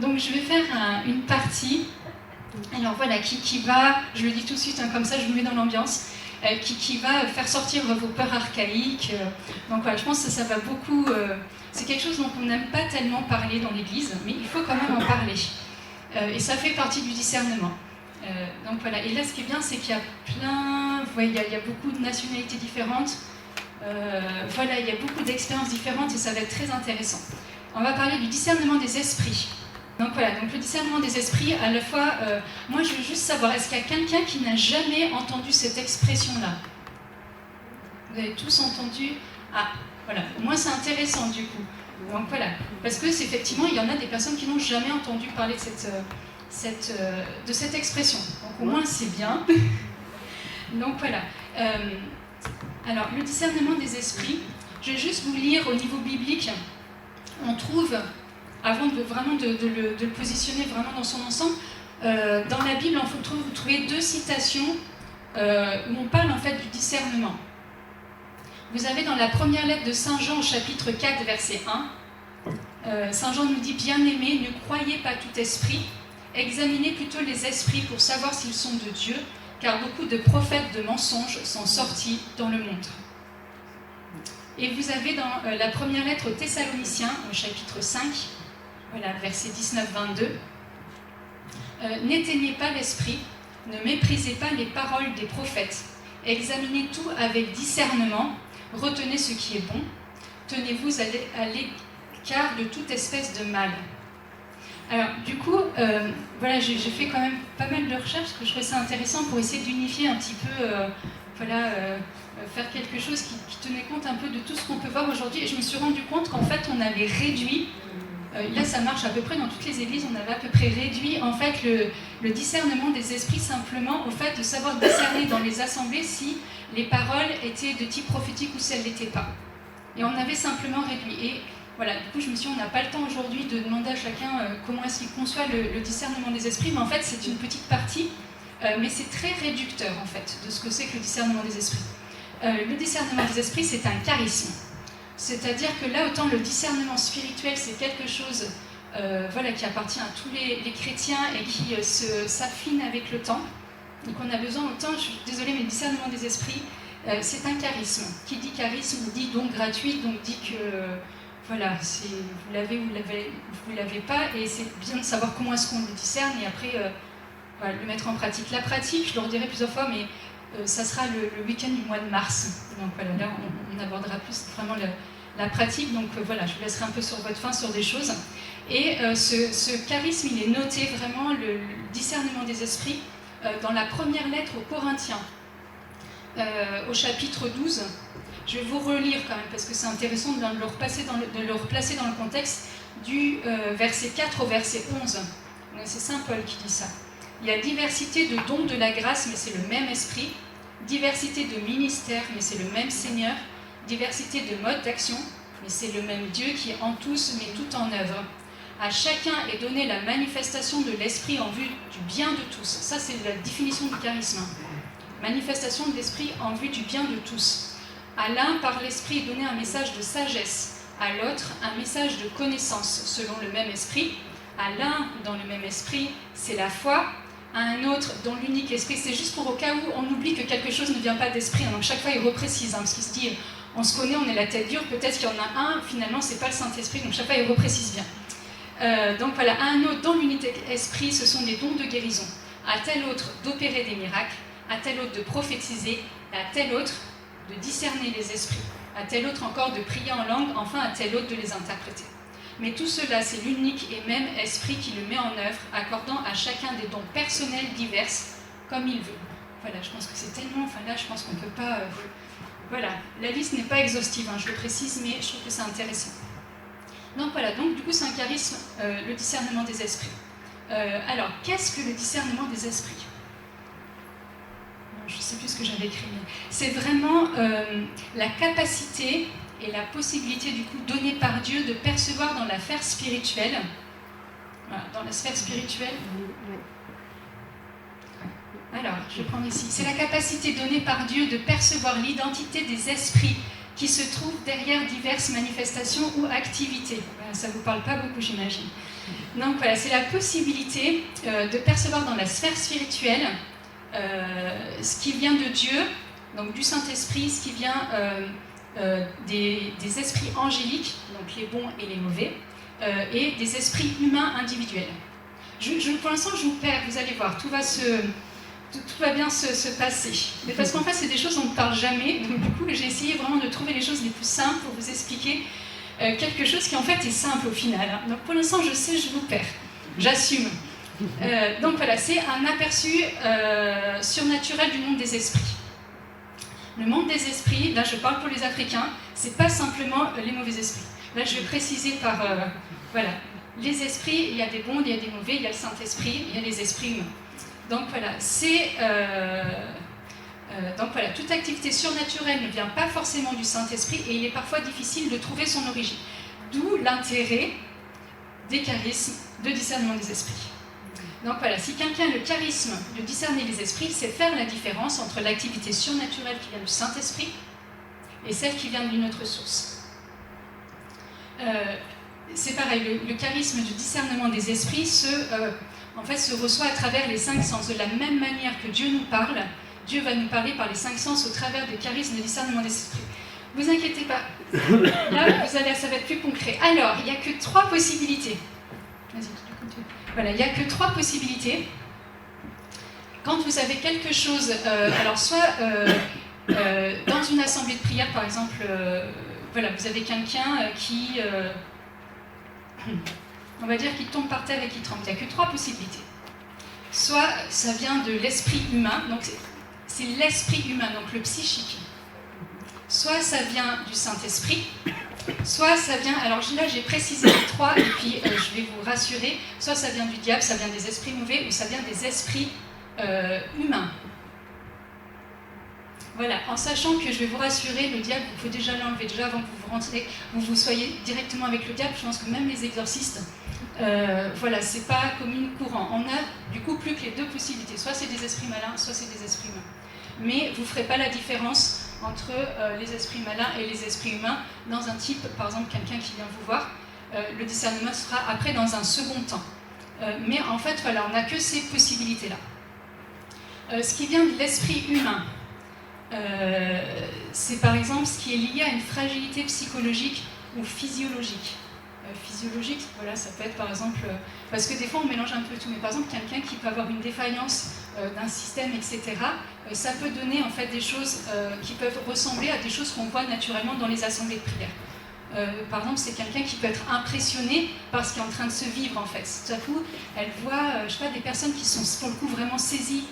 Donc je vais faire une partie, alors voilà, qui va, je le dis tout de suite, comme ça je vous mets dans l'ambiance, qui va faire sortir vos peurs archaïques. Donc voilà, je pense que ça va beaucoup... c'est quelque chose dont on n'aime pas tellement parler dans l'Église, mais il faut quand même en parler. Et ça fait partie du discernement. Donc voilà, et là ce qui est bien, c'est qu'il y a plein... Vous voyez, il y a beaucoup de nationalités différentes. Voilà, il y a beaucoup d'expériences différentes et ça va être très intéressant. On va parler du discernement des esprits. Donc voilà, donc le discernement des esprits, à la fois, moi je veux juste savoir, est-ce qu'il y a quelqu'un qui n'a jamais entendu cette expression-là? Vous avez tous entendu? Ah, voilà, au moins c'est intéressant du coup. Donc voilà, parce que effectivement, il y en a des personnes qui n'ont jamais entendu parler de cette expression. Donc au moins c'est bien. Donc voilà. Alors, le discernement des esprits, je vais juste vous lire au niveau biblique. On trouve, avant de le positionner vraiment dans son ensemble, dans la Bible, vous trouvez 2 citations où on parle en fait du discernement. Vous avez dans la première lettre de Saint Jean au chapitre 4, verset 1, Saint Jean nous dit « Bien-aimés, ne croyez pas tout esprit, examinez plutôt les esprits pour savoir s'ils sont de Dieu, car beaucoup de prophètes de mensonges sont sortis dans le monde. » Et vous avez dans la première lettre aux Thessaloniciens, au chapitre 5, voilà, verset 19-22, n'éteignez pas l'esprit, ne méprisez pas les paroles des prophètes, examinez tout avec discernement, retenez ce qui est bon, tenez-vous à l'écart de toute espèce de mal. Alors, du coup, voilà, j'ai fait quand même pas mal de recherches, parce que je trouvais ça intéressant pour essayer d'unifier un petit peu, faire quelque chose qui tenait compte un peu de tout ce qu'on peut voir aujourd'hui. Et je me suis rendu compte qu'en fait, on avait réduit, là ça marche à peu près dans toutes les églises, on avait à peu près réduit en fait le discernement des esprits simplement au fait de savoir discerner dans les assemblées si les paroles étaient de type prophétique ou si elles ne l'étaient pas. Et on avait simplement réduit. Et voilà, du coup, je me suis dit, on n'a pas le temps aujourd'hui de demander à chacun comment est-ce qu'il conçoit le discernement des esprits, mais en fait, c'est une petite partie, mais c'est très réducteur, en fait, de ce que c'est que le discernement des esprits. Le discernement des esprits, c'est un charisme. C'est-à-dire que là, autant le discernement spirituel, c'est quelque chose qui appartient à tous les chrétiens et qui s'affine avec le temps. Donc on a besoin, autant, je suis désolée, mais le discernement des esprits, c'est un charisme. Qui dit charisme dit donc gratuit, donc dit que... Voilà, vous l'avez ou vous ne l'avez pas, et c'est bien de savoir comment est-ce qu'on le discerne et après le mettre en pratique. La pratique, je le redirai plusieurs fois, mais ça sera le week-end du mois de mars. Donc voilà, là on abordera plus vraiment la pratique. Donc voilà, je vous laisserai un peu sur votre faim sur des choses. Et ce charisme, il est noté vraiment, le discernement des esprits, dans la première lettre aux Corinthiens, au chapitre 12. Je vais vous relire quand même, parce que c'est intéressant de le replacer dans le contexte du verset 4 au verset 11. C'est Saint Paul qui dit ça. Il y a diversité de dons de la grâce, mais c'est le même esprit. Diversité de ministères, mais c'est le même Seigneur. Diversité de modes d'action, mais c'est le même Dieu qui en tous met tout en œuvre. À chacun est donnée la manifestation de l'esprit en vue du bien de tous. Ça, c'est la définition du charisme. Manifestation de l'esprit en vue du bien de tous. À l'un, par l'esprit, est donné un message de sagesse, à l'autre, un message de connaissance, selon le même esprit. À l'un, dans le même esprit, c'est la foi. À un autre, dans l'unique esprit. C'est juste pour au cas où on oublie que quelque chose ne vient pas d'esprit. Donc chaque fois, il reprécise, parce qu'il se dit, on se connaît, on est la tête dure, peut-être qu'il y en a un, finalement, c'est pas le Saint-Esprit. Donc chaque fois, il reprécise bien. Donc voilà, à un autre, dans l'unité esprit, ce sont des dons de guérison. À tel autre, d'opérer des miracles. À tel autre, de prophétiser. À tel autre, de discerner les esprits, à tel autre encore de prier en langue, enfin à tel autre de les interpréter. Mais tout cela, c'est l'unique et même esprit qui le met en œuvre, accordant à chacun des dons personnels divers, comme il veut. Voilà, je pense que c'est tellement... Enfin là, je pense qu'on ne peut pas... Voilà, la liste n'est pas exhaustive, je le précise, mais je trouve que c'est intéressant. Donc voilà, donc du coup c'est un charisme, le discernement des esprits. Alors, qu'est-ce que le discernement des esprits ? Je ne sais plus ce que j'avais écrit, mais c'est vraiment la capacité et la possibilité du coup donnée par Dieu de percevoir dans la sphère spirituelle, voilà, dans la sphère spirituelle. Alors, je vais prendre ici. C'est la capacité donnée par Dieu de percevoir l'identité des esprits qui se trouvent derrière diverses manifestations ou activités. Ça ne vous parle pas beaucoup, j'imagine. Donc voilà, c'est la possibilité de percevoir dans la sphère spirituelle ce qui vient de Dieu, donc du Saint-Esprit, ce qui vient des esprits angéliques, donc les bons et les mauvais, et des esprits humains individuels. Pour l'instant, je vous perds, vous allez voir, tout va bien se passer. Mais parce qu'en fait, c'est des choses dont on ne parle jamais, donc du coup, j'ai essayé vraiment de trouver les choses les plus simples pour vous expliquer quelque chose qui en fait est simple au final. Donc pour l'instant, je sais, je vous perds. J'assume. Donc voilà, c'est un aperçu surnaturel du monde des esprits. Le monde des esprits, là je parle pour les Africains, c'est pas simplement les mauvais esprits. Là je vais préciser par, voilà, les esprits, il y a des bons, il y a des mauvais, il y a le Saint-Esprit, il y a les esprits humains. Donc voilà, donc voilà, toute activité surnaturelle ne vient pas forcément du Saint-Esprit et il est parfois difficile de trouver son origine. D'où l'intérêt des charismes de discernement des esprits. Donc voilà, si quelqu'un a le charisme de discerner les esprits, c'est faire la différence entre l'activité surnaturelle qui vient du Saint-Esprit et celle qui vient d'une autre source. C'est pareil, le charisme du discernement des esprits en fait, se reçoit à travers les 5 sens. De la même manière que Dieu nous parle, Dieu va nous parler par les 5 sens au travers des charismes de discernement des esprits. Vous inquiétez pas, là ça va être plus concret. Alors, il n'y a que 3 possibilités. Vas-y, continue. Voilà, il n'y a que 3 possibilités. Quand vous avez quelque chose, alors soit dans une assemblée de prière, par exemple, voilà, vous avez quelqu'un qui, on va dire, qui tombe par terre et qui tremble. Il n'y a que 3 possibilités. Soit ça vient de l'esprit humain, donc c'est l'esprit humain, donc le psychique. Soit ça vient du Saint-Esprit, soit ça vient, alors là j'ai précisé les 3 et puis je vais vous rassurer, soit ça vient du diable, ça vient des esprits mauvais, ou ça vient des esprits humains. Voilà, en sachant que je vais vous rassurer, le diable, il faut déjà l'enlever, déjà avant que vous soyez directement avec le diable. Je pense que même les exorcistes, voilà, c'est pas commun courant. On a du coup plus que les 2 possibilités, soit c'est des esprits malins, soit c'est des esprits humains. Mais vous ne ferez pas la différence entre les esprits malins et les esprits humains dans un type, par exemple quelqu'un qui vient vous voir, le discernement sera après dans un second temps. Mais en fait, voilà, on n'a que ces possibilités-là. Ce qui vient de l'esprit humain, c'est par exemple ce qui est lié à une fragilité psychologique ou physiologique. Physiologique, voilà, ça peut être par exemple, parce que des fois on mélange un peu tout, mais par exemple quelqu'un qui peut avoir une défaillance d'un système, etc., ça peut donner en fait des choses qui peuvent ressembler à des choses qu'on voit naturellement dans les assemblées de prière. Par exemple, c'est quelqu'un qui peut être impressionné par ce qui est en train de se vivre en fait. Tout à coup, elle voit, je sais pas, des personnes qui sont pour le coup vraiment saisies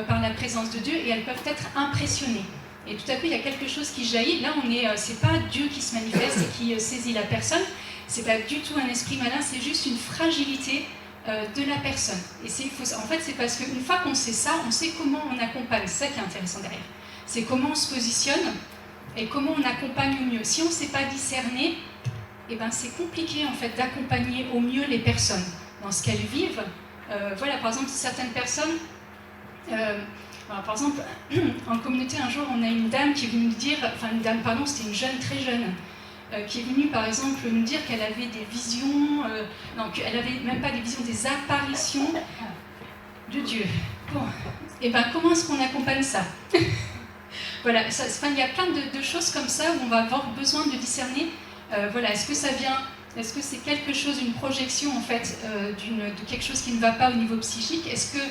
par la présence de Dieu et elles peuvent être impressionnées. Et tout à coup, il y a quelque chose qui jaillit. Là, c'est pas Dieu qui se manifeste et qui saisit la personne. C'est pas du tout un esprit malin, c'est juste une fragilité de la personne. Et en fait, c'est parce qu'une fois qu'on sait ça, on sait comment on accompagne. C'est ça qui est intéressant derrière. C'est comment on se positionne et comment on accompagne au mieux. Si on ne sait pas discerner, eh ben, c'est compliqué en fait d'accompagner au mieux les personnes dans ce qu'elles vivent. Voilà, par exemple, certaines personnes... alors, par exemple, en communauté, un jour, on a une dame qui est venue nous dire... Enfin, une dame, pardon, c'était une jeune, très jeune... qui est venue par exemple nous dire qu'elle avait des visions, non, qu'elle n'avait même pas des visions, des apparitions de Dieu. Bon, et ben comment est-ce qu'on accompagne ça? Voilà, il y a plein de choses comme ça où on va avoir besoin de discerner, voilà, est-ce que ça vient, est-ce que c'est quelque chose, une projection en fait, de quelque chose qui ne va pas au niveau psychique? Est-ce que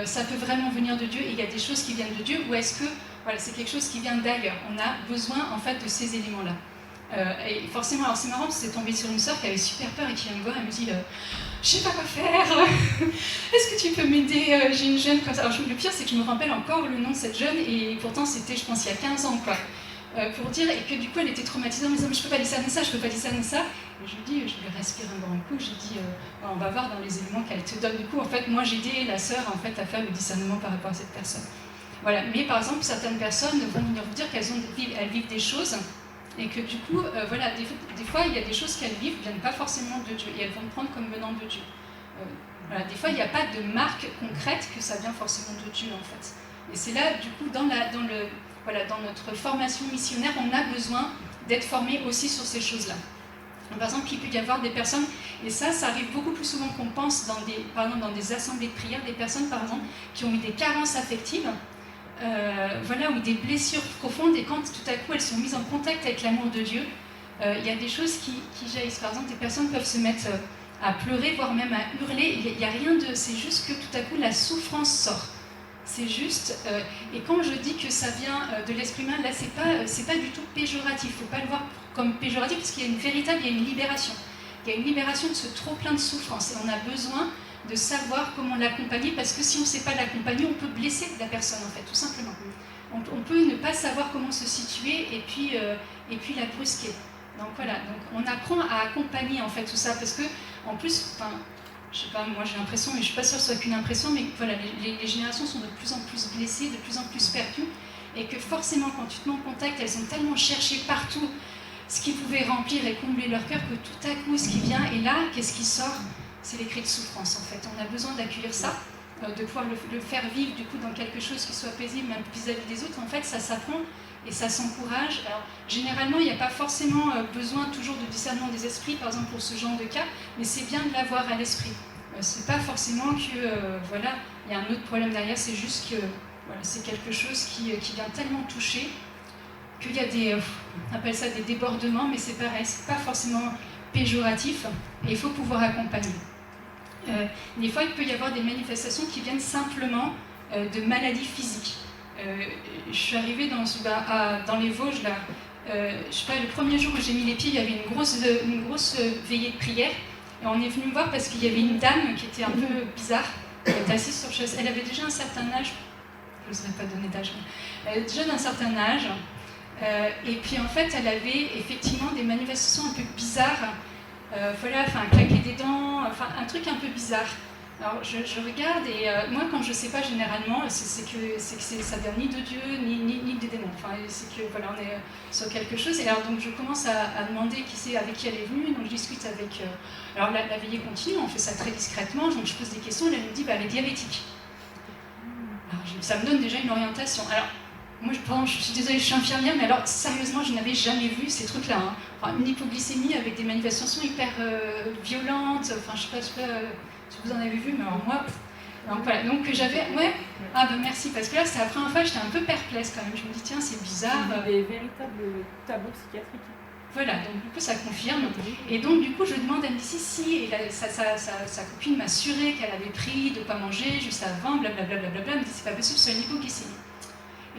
ça peut vraiment venir de Dieu et il y a des choses qui viennent de Dieu, ou est-ce que voilà, c'est quelque chose qui vient d'ailleurs? On a besoin en fait de ces éléments-là. Et forcément, alors c'est marrant parce que c'est tombé sur une sœur qui avait super peur et qui vient me voir et me dit je sais pas quoi faire, est-ce que tu peux m'aider, j'ai une jeune comme ça. Alors le pire c'est que je me rappelle encore le nom de cette jeune et pourtant c'était je pense il y a 15 ans quoi, pour dire, et que du coup elle était traumatisée en me disant mais je peux pas discerner ça, je peux pas discerner ça. Et je lui dis, je lui respire un grand coup, je lui dis on va voir dans les éléments qu'elle te donne. Du coup en fait moi j'ai aidé la sœur en fait à faire le discernement par rapport à cette personne. Voilà, mais par exemple certaines personnes vont venir vous dire qu'elles vivent des choses et que du coup, voilà, des fois, il y a des choses qu'elles vivent qui ne viennent pas forcément de Dieu, et elles vont le prendre comme venant de Dieu. Voilà, des fois, il n'y a pas de marque concrète que ça vient forcément de Dieu, en fait. Et c'est là, du coup, dans notre formation missionnaire, on a besoin d'être formé aussi sur ces choses-là. Par exemple, il peut y avoir des personnes, et ça arrive beaucoup plus souvent qu'on pense, par exemple dans des assemblées de prière, des personnes par exemple qui ont eu des carences affectives, voilà, ou des blessures profondes, et quand tout à coup elles sont mises en contact avec l'amour de Dieu, il y a des choses qui jaillissent. Par exemple, des personnes peuvent se mettre à pleurer, voire même à hurler. Il n'y a rien de... C'est juste que tout à coup la souffrance sort. C'est juste... et quand je dis que ça vient de l'esprit humain, là c'est pas du tout péjoratif. Il ne faut pas le voir comme péjoratif, parce qu'il y a il y a une libération. Il y a une libération de ce trop plein de souffrance. Et on a besoin de savoir comment l'accompagner, parce que si on ne sait pas l'accompagner, on peut blesser la personne, en fait, tout simplement. On peut ne pas savoir comment se situer et puis la brusquer. Donc voilà, donc on apprend à accompagner en fait tout ça, parce que en plus, enfin, je sais pas, moi j'ai l'impression, et je suis pas sûre que ce soit qu'une impression, mais voilà, les générations sont de plus en plus blessées, de plus en plus perdues, et que forcément quand tu te mets en contact, elles ont tellement cherché partout ce qui pouvait remplir et combler leur cœur, que tout à coup ce qui vient, et là, qu'est-ce qui sort? C'est les cris de souffrance en fait. On a besoin d'accueillir ça, de pouvoir le faire vivre du coup dans quelque chose qui soit paisible, même vis-à-vis des autres. En fait, ça s'apprend et ça s'encourage. Alors, généralement, il n'y a pas forcément besoin toujours de discernement des esprits, par exemple pour ce genre de cas, mais c'est bien de l'avoir à l'esprit. C'est pas forcément que, voilà, il y a un autre problème derrière, c'est juste que, voilà, c'est quelque chose qui vient tellement toucher qu'il y a des, on appelle ça des débordements, mais c'est pareil, c'est pas forcément péjoratif, et il faut pouvoir accompagner. Des fois, il peut y avoir des manifestations qui viennent simplement de maladies physiques. Je suis arrivée dans les Vosges, là, je sais pas, le premier jour où j'ai mis les pieds, il y avait une grosse veillée de prière, et on est venu me voir parce qu'il y avait une dame qui était un peu bizarre, qui était assise sur chaise. Elle avait déjà un certain âge, je n'oserais pas donner d'âge, mais elle était déjà d'un certain âge, et puis en fait, elle avait effectivement des manifestations un peu bizarres, voilà, enfin, claquer des dents, enfin, un truc un peu bizarre. Alors, je regarde, et moi, quand je ne sais pas, généralement, c'est que ça vient ni de Dieu, ni des démons. Enfin, c'est que, voilà, on est sur quelque chose. Et alors, donc, je commence à demander avec qui elle est venue, donc je discute avec... alors, la veillée continue, on fait ça très discrètement, donc je pose des questions, elle me dit, elle est diabétique. Alors, ça me donne déjà une orientation. Alors, moi, je suis désolée, je suis infirmière, mais alors, sérieusement, je n'avais jamais vu ces trucs-là. Hein. Enfin, une hypoglycémie avec des manifestations hyper violentes, enfin, je sais pas si vous en avez vu, mais alors moi... Donc voilà, donc j'avais... Ouais, ah ben merci, parce que là, c'était la première fois, j'étais un peu perplexe quand même. Je me dis, tiens, c'est bizarre. Des véritables tableaux psychiatriques. Voilà, donc du coup, ça confirme. Et donc, du coup, je demande, elle me dit, si, et là, sa copine m'assurait qu'elle avait pris de ne pas manger juste avant, blablabla. Elle me dit, c'est pas possible, c'est une hypoglycémie.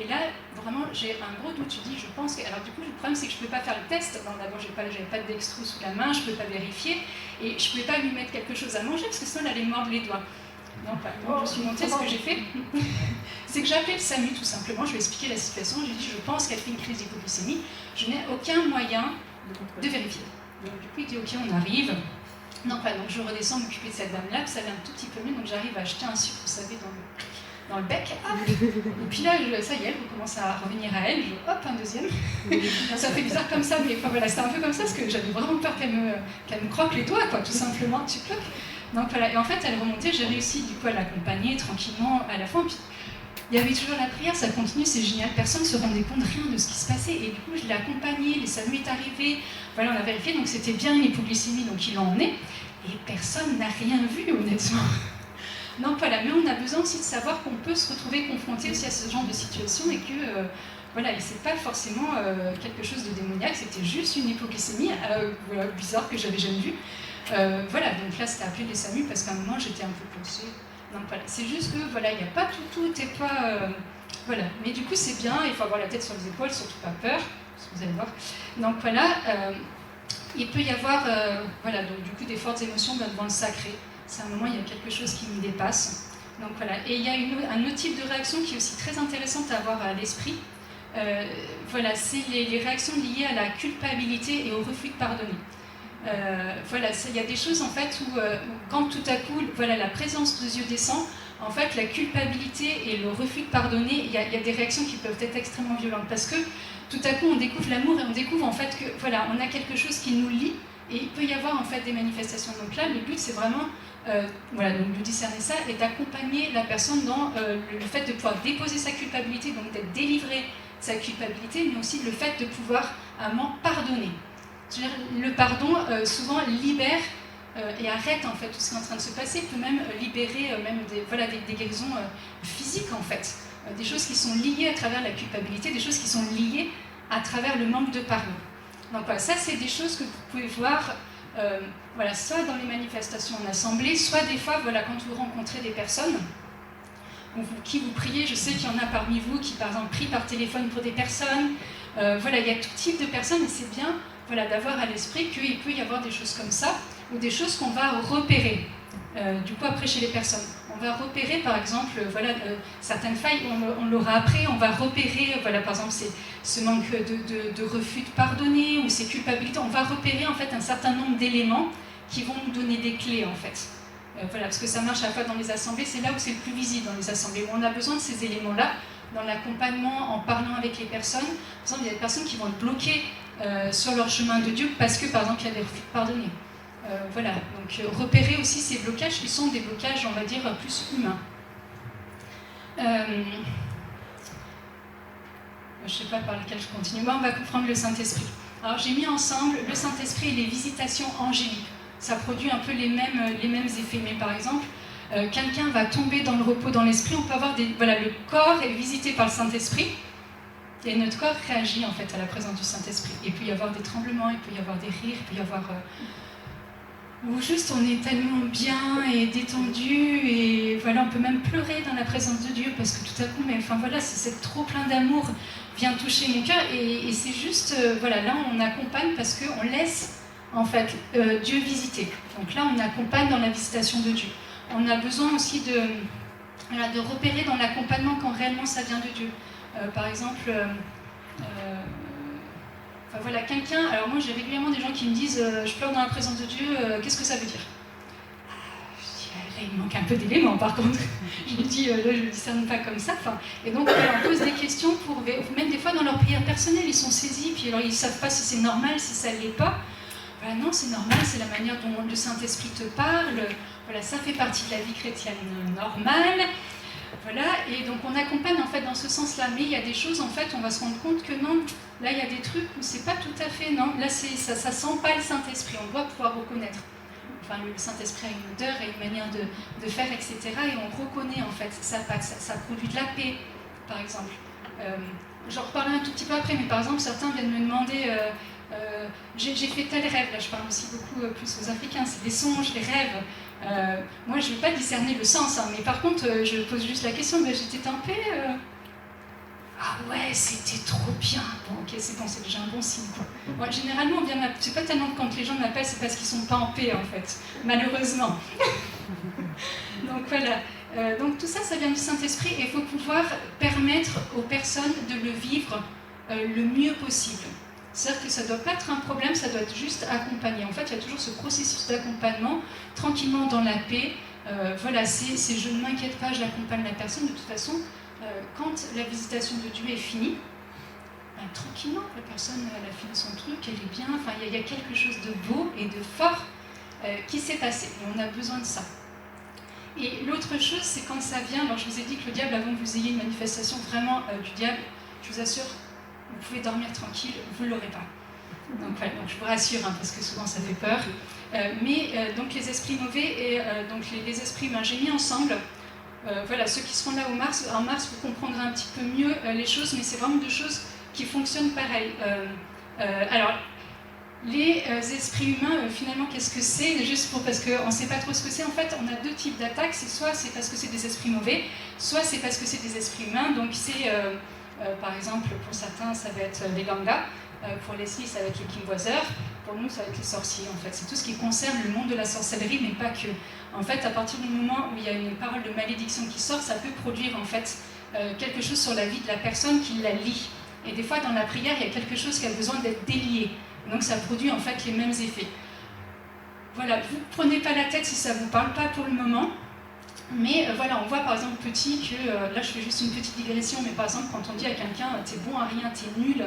Et là, vraiment, j'ai un gros doute. Je dis, je pense que... Alors du coup, le problème, c'est que je ne peux pas faire le test. D'abord, j'avais pas de dextro sous la main, je ne peux pas vérifier. Et je ne pouvais pas lui mettre quelque chose à manger, parce que sinon, elle allait mordre les doigts. Donc, je suis montée, ce que j'ai fait, c'est que j'ai appelé le SAMU, tout simplement. Je lui ai expliqué la situation. J'ai dit, je pense qu'elle fait une crise d'hypoglycémie. Je n'ai aucun moyen de vérifier. Donc du coup, il dit, ok, on arrive. Donc je redescends m'occuper de cette dame-là, puis ça allait un tout petit peu mieux. Donc j'arrive à acheter un sucre, vous savez, dans le bec, hop. Et puis là, ça y est, elle commence à revenir à elle, hop, un deuxième. Ça fait bizarre comme ça, mais enfin, voilà, c'était un peu comme ça, parce que j'avais vraiment peur qu'elle me croque les doigts, quoi, tout simplement, tu cloques. Donc voilà, et en fait, elle remontait, j'ai réussi du coup à l'accompagner tranquillement à la fin. Puis, il y avait toujours la prière, ça continue, c'est génial, personne ne se rendait compte rien de ce qui se passait. Et du coup, je l'ai accompagnée, le SAMU est arrivé, voilà, on a vérifié, donc c'était bien une hypoglycémie, donc ils l'ont emmenée. Et personne n'a rien vu, honnêtement. Donc voilà, mais on a besoin aussi de savoir qu'on peut se retrouver confronté aussi à ce genre de situation et que, voilà, et c'est pas forcément quelque chose de démoniaque, c'était juste une hypoglycémie, voilà, bizarre que j'avais jamais vue. Voilà, donc là c'était appelé les SAMU parce qu'à un moment j'étais un peu poussée. Donc voilà, c'est juste que, voilà, il n'y a pas tout n'est pas... voilà, mais du coup c'est bien, il faut avoir la tête sur les épaules, surtout pas peur, vous allez voir. Donc voilà, il peut y avoir, voilà, donc du coup des fortes émotions devant le sacré. C'est un moment, il y a quelque chose qui me dépasse. Donc voilà. Et il y a un autre type de réaction qui est aussi très intéressante à avoir à l'esprit. Voilà, c'est les réactions liées à la culpabilité et au refus de pardonner. Voilà, il y a des choses en fait où quand tout à coup, voilà, la présence de Dieu descend, en fait, la culpabilité et le refus de pardonner, il y a des réactions qui peuvent être extrêmement violentes parce que tout à coup, on découvre l'amour et on découvre en fait que, voilà, on a quelque chose qui nous lie et il peut y avoir en fait des manifestations. Donc là, le but, c'est vraiment voilà, donc de discerner ça et d'accompagner la personne dans le fait de pouvoir déposer sa culpabilité, donc d'être délivré de sa culpabilité, mais aussi le fait de pouvoir pardonner. Le pardon, souvent, libère et arrête en fait tout ce qui est en train de se passer, peut même libérer même des guérisons physiques en fait, des choses qui sont liées à travers la culpabilité, des choses qui sont liées à travers le manque de pardon. Donc voilà, ça c'est des choses que vous pouvez voir soit dans les manifestations en assemblée, soit des fois quand vous rencontrez des personnes qui vous priez. Je sais qu'il y en a parmi vous qui par exemple prient par téléphone pour des personnes. Il y a tout type de personnes et c'est bien d'avoir à l'esprit qu'il peut y avoir des choses comme ça ou des choses qu'on va repérer du coup après chez les personnes. On va repérer par exemple certaines failles, on l'aura après, on va repérer par exemple ce manque de refus de pardonner ou ces culpabilités, on va repérer en fait un certain nombre d'éléments qui vont nous donner des clés en fait. Parce que ça marche à la fois dans les assemblées, c'est là où c'est le plus visible dans les assemblées, où on a besoin de ces éléments-là, dans l'accompagnement, en parlant avec les personnes. Par exemple, il y a des personnes qui vont être bloquées sur leur chemin de Dieu parce que, par exemple, il y a des refus de pardonner. Donc repérer aussi ces blocages qui sont des blocages, on va dire, plus humains. Je ne sais pas par lesquels je continue. On va comprendre le Saint-Esprit. Alors j'ai mis ensemble le Saint-Esprit et les visitations angéliques. Ça produit un peu les mêmes effets. Mais par exemple, quelqu'un va tomber dans le repos dans l'esprit, on peut avoir le corps est visité par le Saint-Esprit et notre corps réagit en fait à la présence du Saint-Esprit. Il peut y avoir des tremblements, il peut y avoir des rires, il peut y avoir ou juste on est tellement bien et détendu et on peut même pleurer dans la présence de Dieu parce que tout à coup, c'est trop plein d'amour vient toucher mon cœur et c'est juste là on accompagne parce qu'on laisse en fait Dieu visiter. Donc là on accompagne dans la visitation de Dieu. On a besoin aussi de repérer dans l'accompagnement quand réellement ça vient de Dieu. Par exemple, quelqu'un, alors moi j'ai régulièrement des gens qui me disent je pleure dans la présence de Dieu, qu'est-ce que ça veut dire? Je dis, il manque un peu d'éléments par contre. Je lui dis, là je ne le discerne pas comme ça. Et donc on pose des questions même des fois dans leur prière personnelle, ils sont saisis, puis alors ils ne savent pas si c'est normal, si ça ne l'est pas. Non, c'est normal, c'est la manière dont le Saint-Esprit te parle, ça fait partie de la vie chrétienne normale. Et donc on accompagne en fait dans ce sens-là, mais il y a des choses en fait, on va se rendre compte que non, là il y a des trucs où c'est pas tout à fait, non, là ça sent pas le Saint-Esprit, on doit pouvoir reconnaître. Le Saint-Esprit a une odeur et une manière de faire, etc. Et on reconnaît en fait ça produit de la paix, par exemple. J'en reparlerai un tout petit peu après, mais par exemple certains viennent me demander j'ai fait tel rêve, là je parle aussi beaucoup plus aux Africains, c'est des songes, des rêves. Moi je ne vais pas discerner le sens, mais par contre je pose juste la question, j'étais en paix Ah ouais, c'était trop bien. Bon ok, c'est bon, c'est déjà un bon signe quoi. Bon, généralement on vient c'est pas tellement quand les gens m'appellent, c'est parce qu'ils sont pas en paix en fait, malheureusement. Donc donc tout ça, ça vient du Saint-Esprit et il faut pouvoir permettre aux personnes de le vivre le mieux possible. C'est-à-dire que ça ne doit pas être un problème, ça doit être juste accompagné. En fait, il y a toujours ce processus d'accompagnement, tranquillement dans la paix. C'est je ne m'inquiète pas, j'accompagne la personne. De toute façon, quand la visitation de Dieu est finie, tranquillement, la personne elle a fini son truc, elle est bien. Il y a quelque chose de beau et de fort qui s'est passé. Et on a besoin de ça. Et l'autre chose, c'est quand ça vient. Alors, je vous ai dit que le diable, avant que vous ayez une manifestation vraiment du diable, je vous assure, vous pouvez dormir tranquille, vous ne l'aurez pas. Donc je vous rassure, parce que souvent ça fait peur. Donc les esprits mauvais et donc les esprits humains, j'ai mis ensemble, ceux qui seront là en mars, vous comprendrez un petit peu mieux les choses, mais c'est vraiment deux choses qui fonctionnent pareil. Alors, les esprits humains, finalement, qu'est-ce que c'est? Juste parce qu'on ne sait pas trop ce que c'est. En fait, on a deux types d'attaques. Soit c'est parce que c'est des esprits mauvais, soit c'est parce que c'est des esprits humains. Donc c'est... par exemple, pour certains, ça va être les gangas. Pour Leslie, ça va être les Kimboisers. Pour nous, ça va être les sorciers, en fait. C'est tout ce qui concerne le monde de la sorcellerie, mais pas que. En fait, à partir du moment où il y a une parole de malédiction qui sort, ça peut produire, en fait, quelque chose sur la vie de la personne qui la lit. Et des fois, dans la prière, il y a quelque chose qui a besoin d'être délié. Donc, ça produit, en fait, les mêmes effets. Voilà, vous ne prenez pas la tête si ça ne vous parle pas pour le moment. Mais on voit par exemple petit que, là je fais juste une petite digression, mais par exemple quand on dit à quelqu'un t'es bon à rien, t'es nul,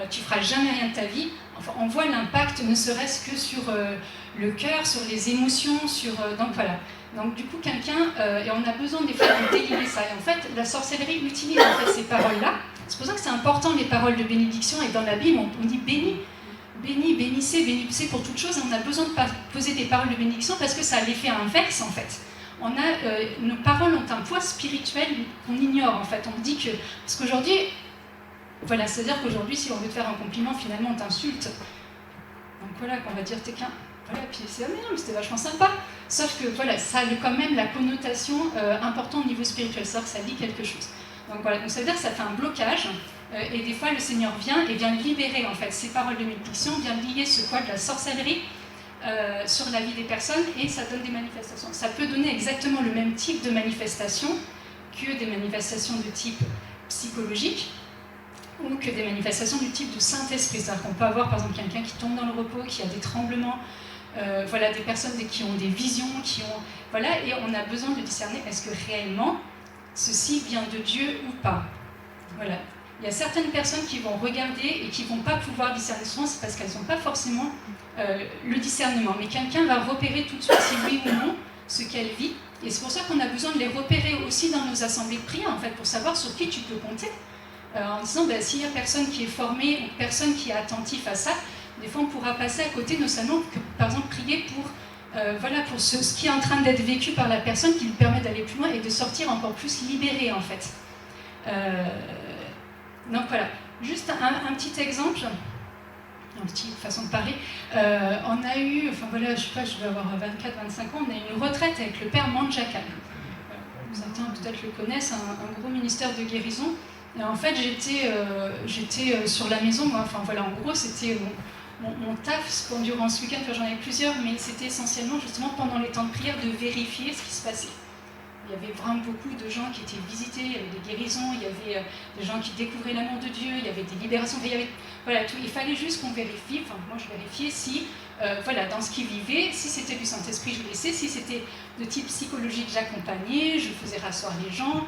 tu feras jamais rien de ta vie, enfin, on voit l'impact ne serait-ce que sur le cœur, sur les émotions, donc du coup quelqu'un, et on a besoin des fois de délivrer ça, et en fait la sorcellerie utilise en fait ces paroles-là, c'est pour ça que c'est important les paroles de bénédiction, et dans la Bible on dit béni. bénis, bénissez pour toute chose. On a besoin de poser des paroles de bénédiction parce que ça a l'effet inverse en fait. Nos paroles ont un poids spirituel qu'on ignore en fait. On dit que... Parce qu'aujourd'hui, voilà, c'est-à-dire qu'aujourd'hui, si on veut te faire un compliment, finalement on t'insulte. Donc voilà, qu'on va dire t'es qu'un... Voilà, puis c'est mais non, mais c'était vachement sympa. Sauf que voilà, ça a quand même la connotation importante au niveau spirituel, c'est-à-dire que ça dit quelque chose. Donc voilà, donc ça veut dire que ça fait un blocage. Et des fois, le Seigneur vient et vient libérer en fait ces paroles de bénédiction, vient lier ce quoi de la sorcellerie sur la vie des personnes et ça donne des manifestations. Ça peut donner exactement le même type de manifestation que des manifestations de type psychologique ou que des manifestations du type de Saint-Esprit. C'est-à-dire qu'on peut avoir par exemple quelqu'un qui tombe dans le repos, qui a des tremblements, voilà, des personnes qui ont des visions, voilà, et on a besoin de discerner est-ce que réellement ceci vient de Dieu ou pas. Voilà. Il y a certaines personnes qui vont regarder et qui ne vont pas pouvoir discerner souvent, c'est parce qu'elles n'ont pas forcément le discernement. Mais quelqu'un va repérer tout de suite si oui ou non ce qu'elle vit. Et c'est pour ça qu'on a besoin de les repérer aussi dans nos assemblées de prière, en fait, pour savoir sur qui tu peux compter. En disant, s'il n'y a personne qui est formé ou personne qui est attentif à ça, des fois on pourra passer à côté, non seulement que, par exemple, prier pour, voilà, pour ce qui est en train d'être vécu par la personne, qui lui permet d'aller plus loin et de sortir encore plus libéré, en fait. Donc voilà, juste un petit exemple, une petite façon de parler. On a eu, enfin voilà, je sais pas, je vais avoir 24-25 ans, on a eu une retraite avec le père Manjakal. Certains peut-être le connaissent, un gros ministère de guérison. Et en fait, j'étais sur la maison, moi, enfin voilà, en gros, c'était mon taf durant ce week-end, enfin, j'en avais plusieurs, mais c'était essentiellement justement pendant les temps de prière de vérifier ce qui se passait. Il y avait vraiment beaucoup de gens qui étaient visités, il y avait des guérisons, il y avait des gens qui découvraient l'amour de Dieu, il y avait des libérations, il y avait, voilà, tout. Il fallait juste qu'on vérifie, enfin moi je vérifiais si, voilà, dans ce qu'ils vivaient, si c'était du Saint-Esprit, je laissais, si c'était de type psychologique, j'accompagnais, je faisais rasseoir les gens,